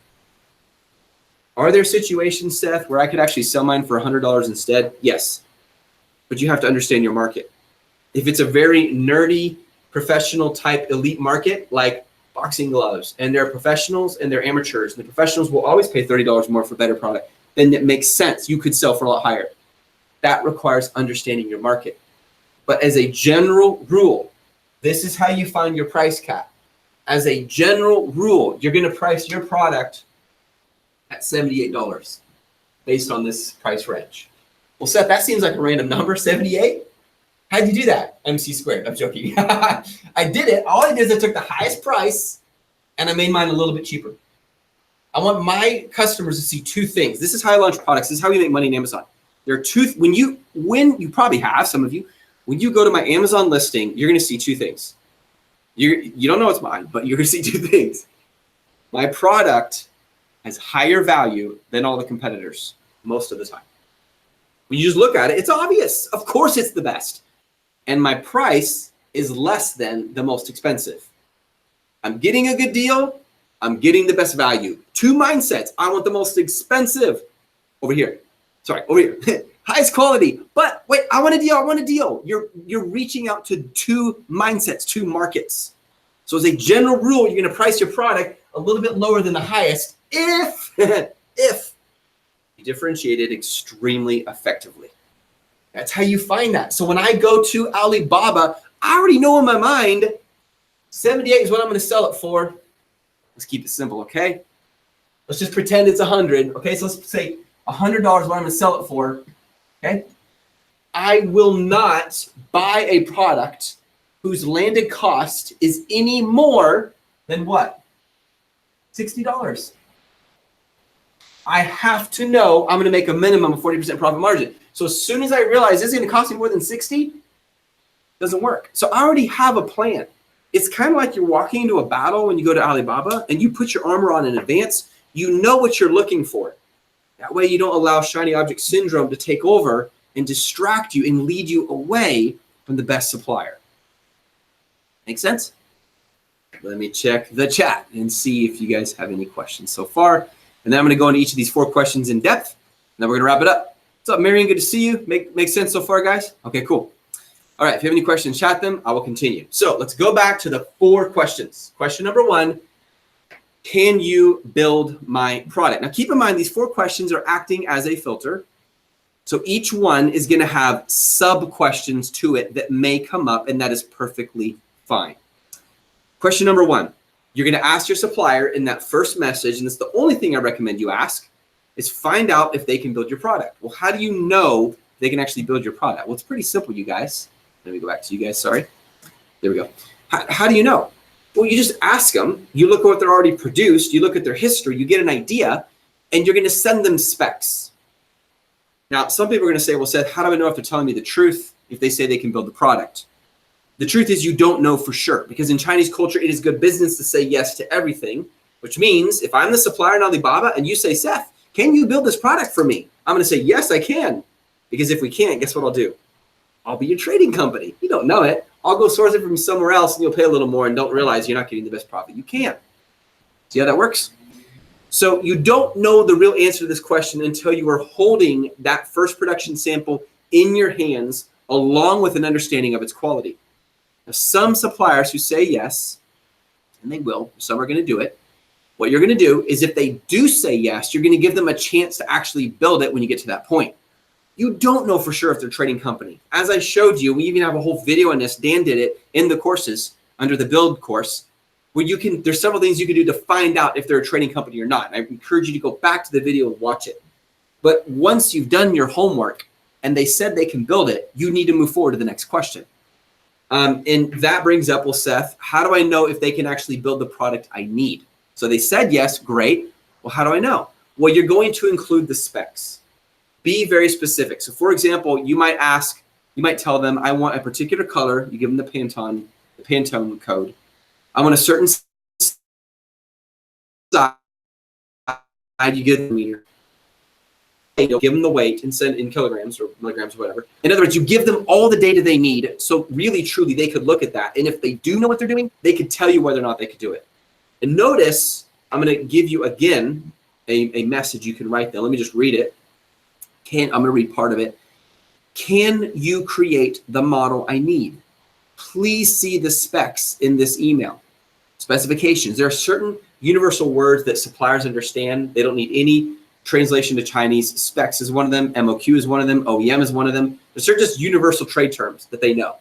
Are there situations, Seth, where I could actually sell mine for $100 instead? Yes, but you have to understand your market. If it's a very nerdy, professional type elite market, like boxing gloves, and there are professionals and they're amateurs, and the professionals will always pay $30 more for better product, then it makes sense. You could sell for a lot higher. That requires understanding your market. But as a general rule, this is how you find your price cap. As a general rule, you're going to price your product at $78 based on this price range. Well, Seth, that seems like a random number, 78? How'd you do that? MC squared. I'm joking. I did it. All I did is I took the highest price and I made mine a little bit cheaper. I want my customers to see two things. This is how I launch products. This is how we make money in Amazon. There are two, when you probably have, some of you, when you go to my Amazon listing, you're going to see two things. You don't know it's mine, but you're going to see two things. My product has higher value than all the competitors most of the time. When you just look at it, it's obvious. Of course it's the best. And my price is less than the most expensive. I'm getting a good deal. I'm getting the best value. Two mindsets. I want the most expensive over here. Sorry, over here. Highest quality. But wait, I want a deal. I want a deal. You're reaching out to two mindsets, two markets. So as a general rule, you're going to price your product a little bit lower than the highest if you differentiate it extremely effectively. That's how you find that. So when I go to Alibaba, I already know in my mind, 78 is what I'm going to sell it for. Let's keep it simple, okay? Let's just pretend it's 100. Okay, so let's say $100 is what I'm going to sell it for. Okay? I will not buy a product whose landed cost is any more than what? $60. I have to know I'm going to make a minimum of 40% profit margin. So as soon as I realize this is going to cost me more than 60, it doesn't work. So I already have a plan. It's kind of like you're walking into a battle when you go to Alibaba and you put your armor on in advance. You know what you're looking for. That way you don't allow shiny object syndrome to take over and distract you and lead you away from the best supplier. Make sense? Let me check the chat and see if you guys have any questions so far. And then I'm going to go into each of these 4 questions in depth, and then we're going to wrap it up. What's up, Marion? Good to see you. Make sense so far, guys? Okay, cool. All right, if you have any questions, chat them. I will continue. So let's go back to the 4 questions. Question number 1, can you build my product? Now, keep in mind, these 4 questions are acting as a filter. So each one is going to have sub-questions to it that may come up, and that is perfectly fine. Question number 1, you're going to ask your supplier in that first message, and it's the only thing I recommend you ask, is find out if they can build your product. Well, how do you know they can actually build your product? Well, it's pretty simple, you guys. Let me go back to you guys, sorry. There we go. How do you know? Well, you just ask them. You look at what they're already produced. You look at their history. You get an idea, and you're going to send them specs. Now, some people are going to say, well, Seth, how do I know if they're telling me the truth if they say they can build the product? The truth is you don't know for sure, because in Chinese culture, it is good business to say yes to everything, which means if I'm the supplier in Alibaba and you say, Seth, can you build this product for me? I'm going to say, yes, I can. Because if we can't, guess what I'll do? I'll be your trading company. You don't know it. I'll go source it from somewhere else and you'll pay a little more and don't realize you're not getting the best profit you can. See how that works? So you don't know the real answer to this question until you are holding that first production sample in your hands along with an understanding of its quality. Now, some suppliers who say yes, and they will, some are going to do it. What you're going to do is if they do say yes, you're going to give them a chance to actually build it when you get to that point. You don't know for sure if they're a trading company. As I showed you, we even have a whole video on this. Dan did it in the courses under the build course, where you can, there's several things you can do to find out if they're a trading company or not. And I encourage you to go back to the video and watch it. But once you've done your homework and they said they can build it, you need to move forward to the next question. And that brings up, well, Seth, how do I know if they can actually build the product I need? So they said yes, great. Well, how do I know? Well, you're going to include the specs. Be very specific. So for example, you might tell them, I want a particular color. You give them the Pantone code. I want a certain size. You give them the meter. You'll give them the weight and send in kilograms or milligrams or whatever. In other words, you give them all the data they need. So really, truly, they could look at that. And if they do know what they're doing, they could tell you whether or not they could do it. And notice, I'm going to give you again a message you can write there. Let me just read it. I'm going to read part of it. Can you create the model I need? Please see the specs in this email. Specifications. There are certain universal words that suppliers understand. They don't need any translation to Chinese. Specs is one of them. MOQ is one of them. OEM is one of them. Those are just universal trade terms that they know.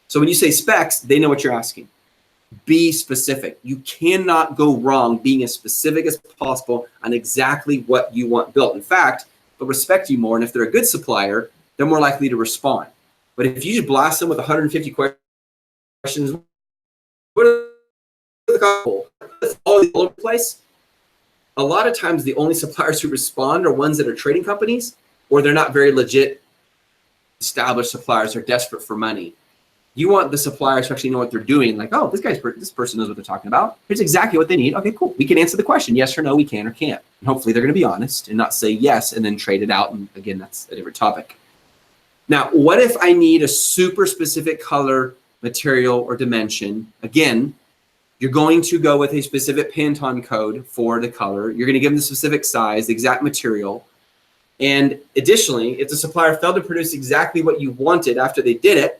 So when you say specs, they know what you're asking. Be specific. You cannot go wrong being as specific as possible on exactly what you want built. In fact, they'll respect you more, and if they're a good supplier, they're more likely to respond. But if you just blast them with 150 questions, what are the all over the place? A lot of times the only suppliers who respond are ones that are trading companies, or they're not very legit established suppliers. They're desperate for money. You want the suppliers to actually know what they're doing. Like, oh, this person knows what they're talking about. Here's exactly what they need. Okay, cool. We can answer the question. Yes or no, we can or can't. And hopefully they're going to be honest and not say yes and then trade it out. And again, that's a different topic. Now, what if I need a super specific color, material, or dimension? Again, you're going to go with a specific Pantone code for the color. You're going to give them the specific size, the exact material. And additionally, if the supplier failed to produce exactly what you wanted after they did it,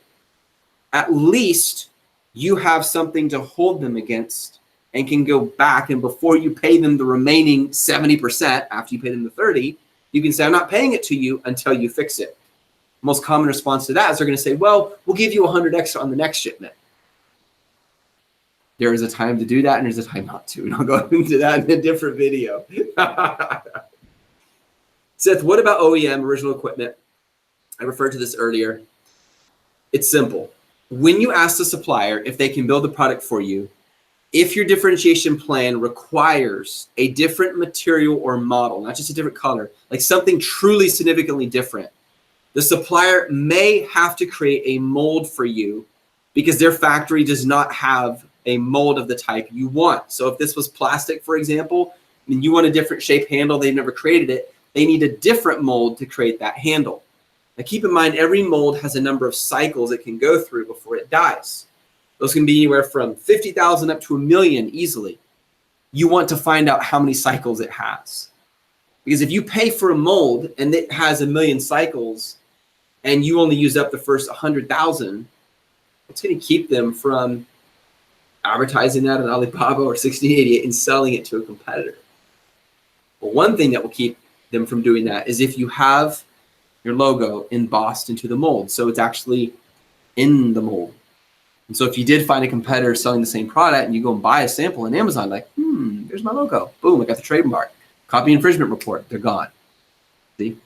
at least you have something to hold them against and can go back, and before you pay them the remaining 70%, after you pay them the 30, you can say, I'm not paying it to you until you fix it. Most common response to that is they're going to say, well, we'll give you 100 extra on the next shipment. There is a time to do that and there's a time not to, and I'll go into that in a different video. Seth, what about OEM, original equipment? I referred to this earlier. It's simple. When you ask the supplier if they can build the product for you, if your differentiation plan requires a different material or model, not just a different color, like something truly significantly different, the supplier may have to create a mold for you because their factory does not have a mold of the type you want. So if this was plastic, for example, and you want a different shape handle, they've never created it, they need a different mold to create that handle. Now keep in mind, every mold has a number of cycles it can go through before it dies. Those can be anywhere from 50,000 up to 1 million easily. You want to find out how many cycles it has. Because if you pay for a mold and it has 1 million cycles and you only use up the first 100,000, it's going to keep them from advertising that on Alibaba or 1688 and selling it to a competitor. Well, one thing that will keep them from doing that is if you have your logo embossed into the mold. So it's actually in the mold. And so if you did find a competitor selling the same product and you go and buy a sample on Amazon, like, there's my logo. Boom, I got the trademark. Copy infringement report, they're gone. See?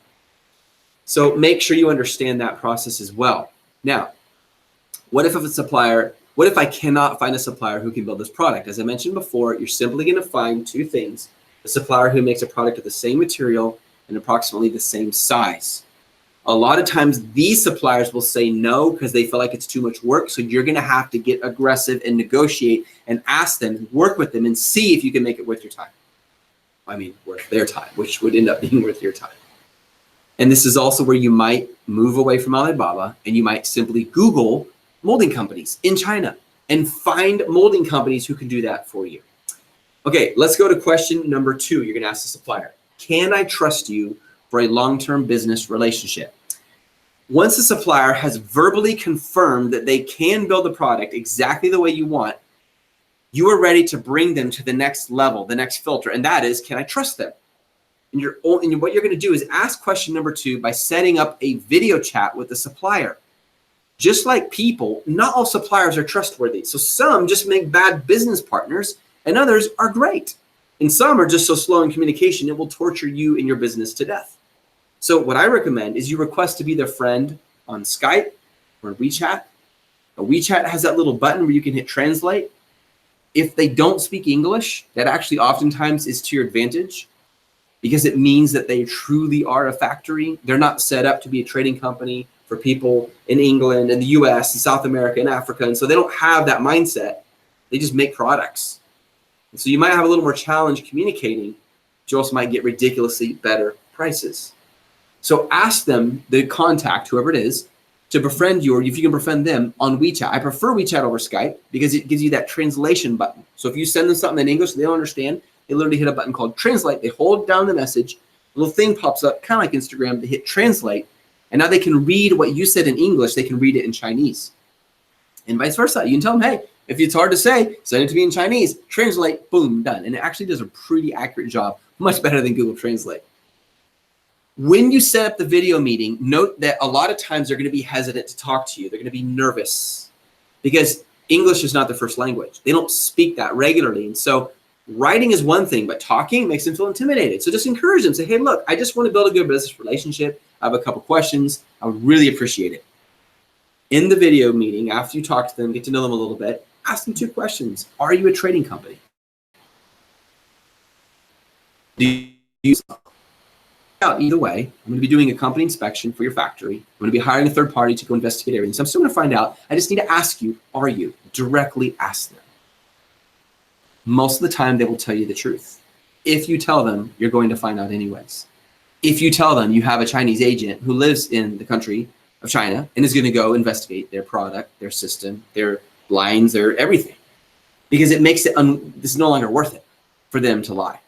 So make sure you understand that process as well. Now, what if I cannot find a supplier who can build this product? As I mentioned before, you're simply going to find two things. A supplier who makes a product of the same material and approximately the same size. A lot of times these suppliers will say no because they feel like it's too much work. So you're going to have to get aggressive and negotiate and ask them, work with them and see if you can make it worth your time. I mean, worth their time, which would end up being worth your time. And this is also where you might move away from Alibaba and you might simply Google molding companies in China and find molding companies who can do that for you. Okay, let's go to question number 2. You're gonna ask the supplier, can I trust you for a long-term business relationship? Once the supplier has verbally confirmed that they can build the product exactly the way you want, you are ready to bring them to the next level, the next filter, and that is, can I trust them? And what you're gonna do is ask question number 2 by setting up a video chat with the supplier. Just like people, not all suppliers are trustworthy. So some just make bad business partners and others are great. And some are just so slow in communication, it will torture you and your business to death. So what I recommend is you request to be their friend on Skype or WeChat. A WeChat has that little button where you can hit translate. If they don't speak English, that actually oftentimes is to your advantage because it means that they truly are a factory. They're not set up to be a trading company for people in England and the US and South America and Africa. And so they don't have that mindset. They just make products. And so you might have a little more challenge communicating, but you also might get ridiculously better prices. So ask them, the contact, whoever it is, to befriend you, or if you can befriend them on WeChat. I prefer WeChat over Skype because it gives you that translation button. So if you send them something in English they don't understand, they literally hit a button called translate. They hold down the message, a little thing pops up, kind of like Instagram. They hit translate, and now they can read what you said in English. They can read it in Chinese, and vice versa. You can tell them, hey, if it's hard to say, send it to me in Chinese. Translate, boom, done. And it actually does a pretty accurate job, much better than Google Translate. When you set up the video meeting, note that a lot of times they're going to be hesitant to talk to you. They're going to be nervous because English is not their first language. They don't speak that regularly. And so writing is one thing, but talking makes them feel intimidated. So just encourage them. Say, hey, look, I just want to build a good business relationship. I have a couple questions. I would really appreciate it. In the video meeting, after you talk to them, get to know them a little bit, ask them 2 questions. Are you a trading company? Do you out either way? I'm going to be doing a company inspection for your factory. I'm going to be hiring a third party to go investigate everything. So I'm still going to find out. I just need to ask you, are you? Directly ask them. Most of the time, they will tell you the truth. If you tell them, you're going to find out anyways. If you tell them you have a Chinese agent who lives in the country of China and is going to go investigate their product, their system, their lines, their everything, because it makes it, this is no longer worth it for them to lie.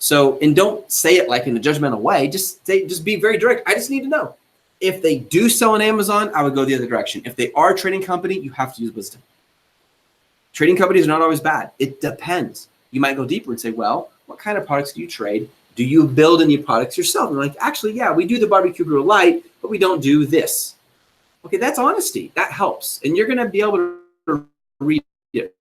So, and don't say it like in a judgmental way. Just be very direct. I just need to know. If they do sell on Amazon, I would go the other direction. If they are a trading company, you have to use wisdom. Trading companies are not always bad. It depends. You might go deeper and say, well, what kind of products do you trade? Do you build any products yourself? And they're like, actually, yeah, we do the barbecue grill light, but we don't do this. Okay, that's honesty. That helps. And you're going to be able to read it.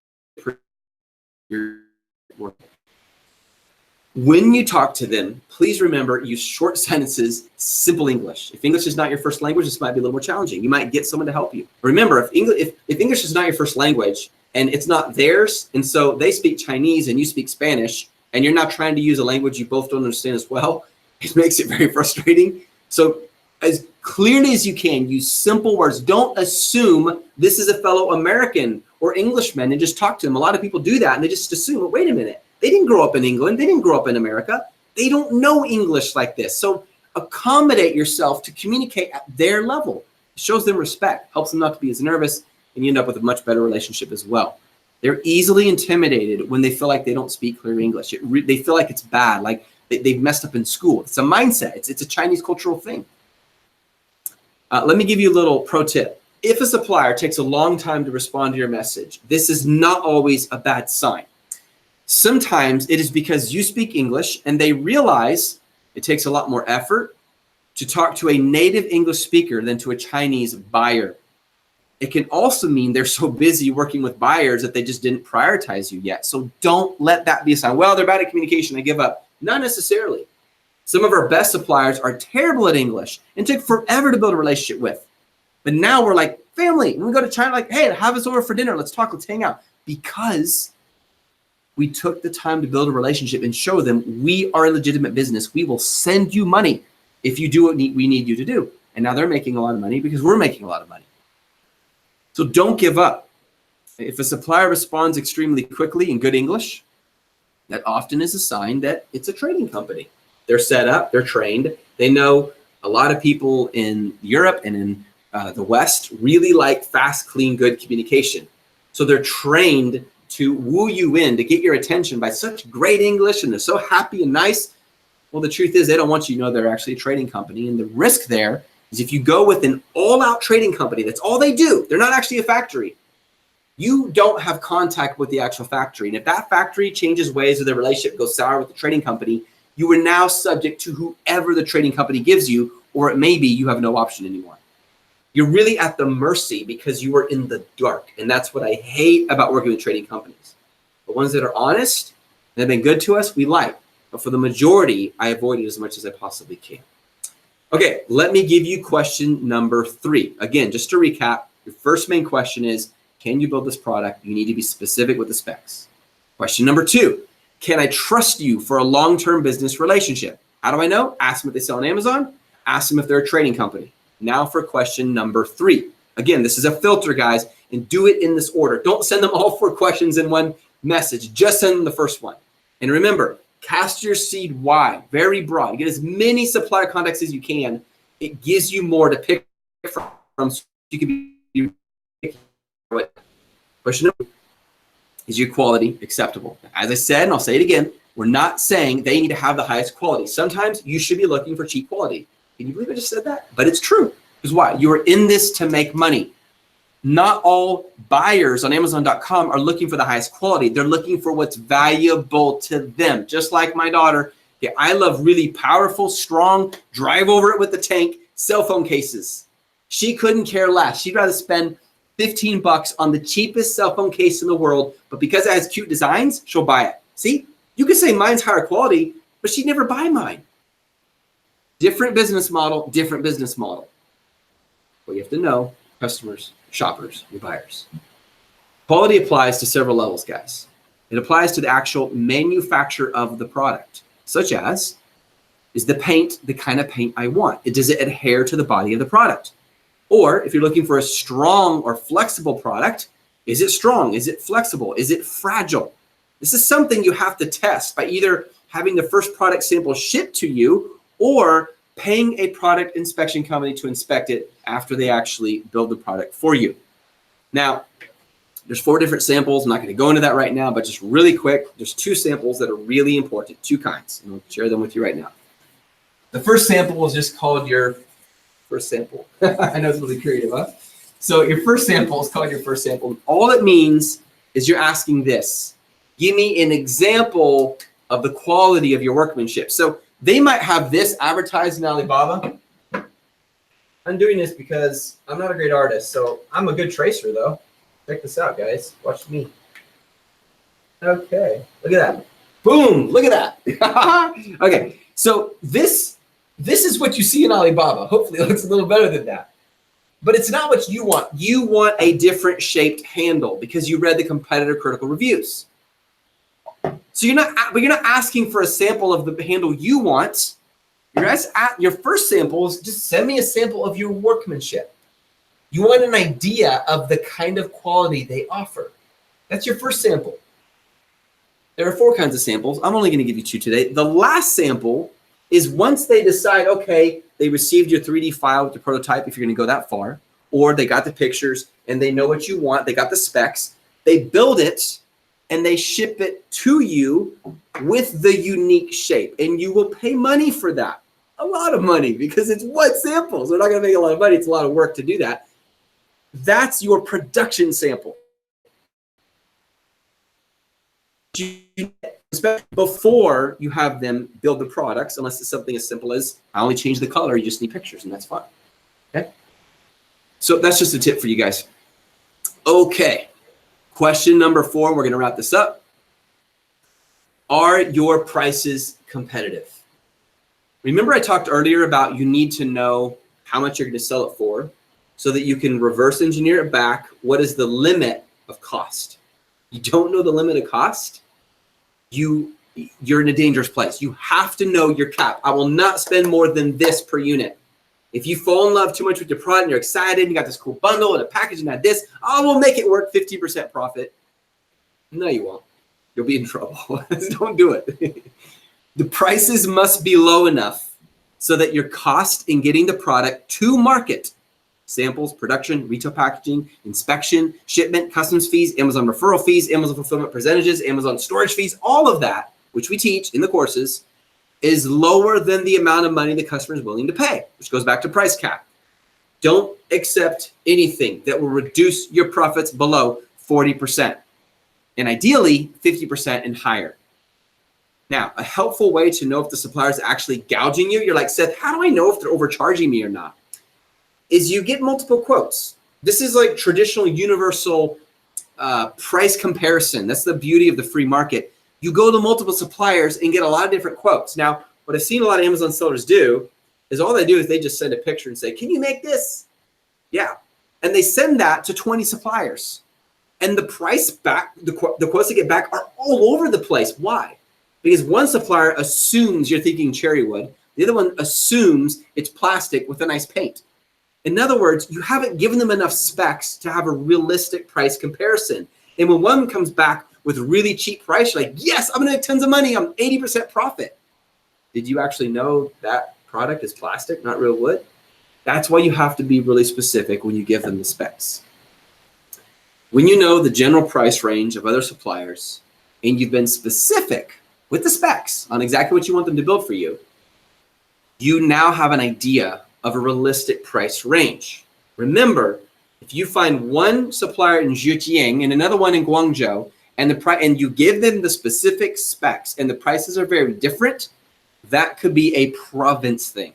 When you talk to them, please remember, use short sentences, simple English. If English is not your first language, this might be a little more challenging. You might get someone to help you. Remember, if English is not your first language and it's not theirs, and so they speak Chinese and you speak Spanish, and you're not trying to use a language you both don't understand as well, it makes it very frustrating. So as clearly as you can, use simple words. Don't assume this is a fellow American or Englishman and just talk to them. A lot of people do that and they just assume, well, wait a minute. They didn't grow up in England. They didn't grow up in America. They don't know English like this. So accommodate yourself to communicate at their level. It shows them respect, helps them not to be as nervous, and you end up with a much better relationship as well. They're easily intimidated when they feel like they don't speak clear English. They feel like it's bad, like they've messed up in school. It's a mindset. It's a Chinese cultural thing. Let me give you a little pro tip. If a supplier takes a long time to respond to your message, this is not always a bad sign. Sometimes it is because you speak English and they realize it takes a lot more effort to talk to a native English speaker than to a Chinese buyer. It can also mean they're so busy working with buyers that they just didn't prioritize you yet. So don't let that be a sign. Well, they're bad at communication, I give up. Not necessarily. Some of our best suppliers are terrible at English and took forever to build a relationship with. But now we're like family. When we go to China, like, hey, have us over for dinner. Let's talk, let's hang out. Because we took the time to build a relationship and show them we are a legitimate business. We will send you money if you do what we need you to do. And now they're making a lot of money because we're making a lot of money. So don't give up. If a supplier responds extremely quickly in good English, that often is a sign that it's a trading company. They're set up, they're trained, they know A lot of people in Europe and in the West really like fast, clean, good communication. So they're trained to woo you in, to get your attention by such great English, and they're so happy and nice. Well, the truth is they don't want you to know they're actually a trading company. And the risk there is if you go with an all-out trading company, that's all they do. They're not actually a factory. You don't have contact with the actual factory. And if that factory changes ways or the relationship goes sour with the trading company, you are now subject to whoever the trading company gives you, or it may be you have no option anymore. You're really at the mercy because you are in the dark. And that's what I hate about working with trading companies. The ones that are honest and have been good to us, we like. But for the majority, I avoid it as much as I possibly can. Okay, let me give you question number 3. Again, just to recap, your first main question is, can you build this product? You need to be specific with the specs. Question number 2, can I trust you for a long-term business relationship? How do I know? Ask them if they sell on Amazon. Ask them if they're a trading company. Now for question number 3. Again, this is a filter, guys, and do it in this order. Don't send them all 4 questions in one message. Just send them the first one. And remember, cast your seed wide, very broad. You get as many supplier contacts as you can. It gives you more to pick from. So you can be. Question number 2, is your quality acceptable? As I said, and I'll say it again, we're not saying they need to have the highest quality. Sometimes you should be looking for cheap quality. Can you believe I just said that? But it's true. Because why? You're in this to make money. Not all buyers on Amazon.com are looking for the highest quality. They're looking for what's valuable to them. Just like my daughter. Okay, I love really powerful, strong, drive over it with the tank cell phone cases. She couldn't care less. She'd rather spend $15 on the cheapest cell phone case in the world, but because it has cute designs, she'll buy it. See, you could say mine's higher quality, but she'd never buy mine. Different business model, different business model. Well, you have to know customers, shoppers, your buyers. Quality applies to several levels, guys. It applies to the actual manufacture of the product, such as, is the paint the kind of paint I want? Does it adhere to the body of the product? Or if you're looking for a strong or flexible product, is it strong? Is it flexible? Is it fragile? This is something you have to test by either having the first product sample shipped to you or paying a product inspection company to inspect it after they actually build the product for you. Now, there's 4 different samples. I'm not going to go into that right now, but just really quick, there's 2 samples that are really important, 2 kinds, and I'll share them with you right now. The first sample is just called your first sample. I know it's really creative, huh? So your first sample is called your first sample. All it means is you're asking this. Give me an example of the quality of your workmanship. So they might have this advertised in Alibaba. I'm doing this because I'm not a great artist, so I'm a good tracer though. Check this out, guys. Watch me. Okay, look at that. Boom, look at that. Okay, so this is what you see in Alibaba. Hopefully it looks a little better than that. But it's not what you want. You want a different shaped handle because you read the competitor critical reviews. So you're not asking for a sample of the handle you want. Your first sample is just send me a sample of your workmanship. You want an idea of the kind of quality they offer. That's your first sample. There are 4 kinds of samples. I'm only going to give you 2 today. The last sample is once they decide, okay, they received your 3D file with the prototype, if you're going to go that far, or they got the pictures and they know what you want, they got the specs, they build it and they ship it to you with the unique shape. And you will pay money for that, a lot of money, because it's 1 sample. So they're not going to make a lot of money. It's a lot of work to do that. That's your production sample. Before you have them build the products, unless it's something as simple as I only change the color, you just need pictures, and that's fine. Okay, so that's just a tip for you guys. Okay, question number 4, we're going to wrap this up. Are your prices competitive? Remember I talked earlier about you need to know how much you're going to sell it for so that you can reverse engineer it back. What is the limit of cost? You don't know the limit of cost, you're in a dangerous place. You have to know your cap. I will not spend more than this per unit. If you fall in love too much with your product and you're excited, and you got this cool bundle and a package and that this, I will make it work 50% profit. No, you won't. You'll be in trouble. Don't do it. The prices must be low enough so that your cost in getting the product to market, samples, production, retail packaging, inspection, shipment, customs fees, Amazon referral fees, Amazon fulfillment percentages, Amazon storage fees, all of that, which we teach in the courses, is lower than the amount of money the customer is willing to pay, which goes back to price cap. Don't accept anything that will reduce your profits below 40%, and ideally 50% and higher. Now, a helpful way to know if the supplier is actually gouging you, you're like, Seth, how do I know if they're overcharging me or not? Is you get multiple quotes. This is like traditional universal price comparison. That's the beauty of the free market. You go to multiple suppliers and get a lot of different quotes. Now, what I've seen a lot of Amazon sellers do is all they do is they just send a picture and say, can you make this? Yeah. And they send that to 20 suppliers. And the price back, the quotes they get back are all over the place. Why? Because one supplier assumes you're thinking cherry wood. The other one assumes it's plastic with a nice paint. In other words, you haven't given them enough specs to have a realistic price comparison. And when one comes back with really cheap price, you're like, yes, I'm gonna make tons of money. I'm 80% profit. Did you actually know that product is plastic, not real wood? That's why you have to be really specific when you give them the specs. When you know the general price range of other suppliers and you've been specific with the specs on exactly what you want them to build for you, you now have an idea of a realistic price range. Remember, if you find one supplier in Zhejiang and another one in Guangzhou, and you give them the specific specs and the prices are very different, that could be a province thing.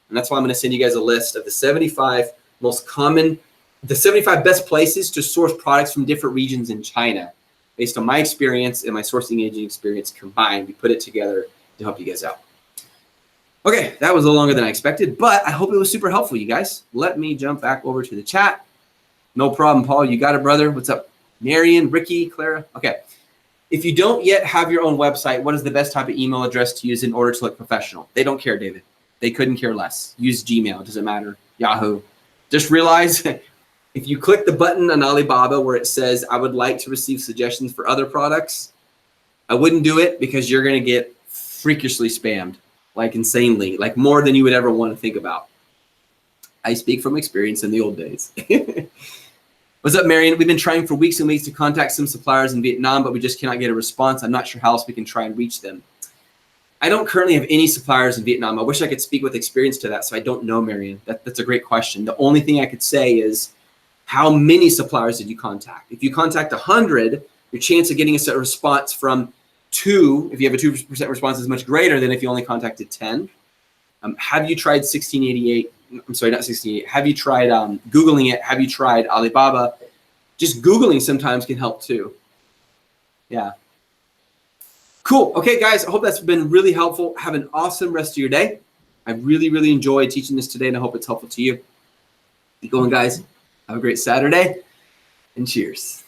And that's why I'm going to send you guys a list of the 75 best places to source products from different regions in China. Based on my experience and my sourcing agent experience combined, we put it together to help you guys out. Okay, that was a little longer than I expected, but I hope it was super helpful, you guys. Let me jump back over to the chat. No problem, Paul. You got it, brother. What's up? Marion, Ricky, Clara. Okay. If you don't yet have your own website, what is the best type of email address to use in order to look professional? They don't care, David. They couldn't care less. Use Gmail. It doesn't matter. Yahoo. Just realize if you click the button on Alibaba where it says, I would like to receive suggestions for other products, I wouldn't do it because you're going to get freakishly spammed, like insanely, like more than you would ever want to think about. I speak from experience in the old days. What's up, Marion? We've been trying for weeks and weeks to contact some suppliers in Vietnam, but we just cannot get a response. I'm not sure how else we can try and reach them. I don't currently have any suppliers in Vietnam. I wish I could speak with experience to that, so I don't know, Marion. That's a great question. The only thing I could say is, how many suppliers did you contact? If you contact 100, your chance of getting a response from 2, if you have a 2% response, is much greater than if you only contacted 10. Have you tried 1688? I'm sorry, not 1688. Have you tried Googling it? Have you tried Alibaba? Just Googling sometimes can help too. Yeah. Cool. Okay, guys, I hope that's been really helpful. Have an awesome rest of your day. I really, really enjoyed teaching this today, and I hope it's helpful to you. Keep going, guys. Have a great Saturday, and cheers.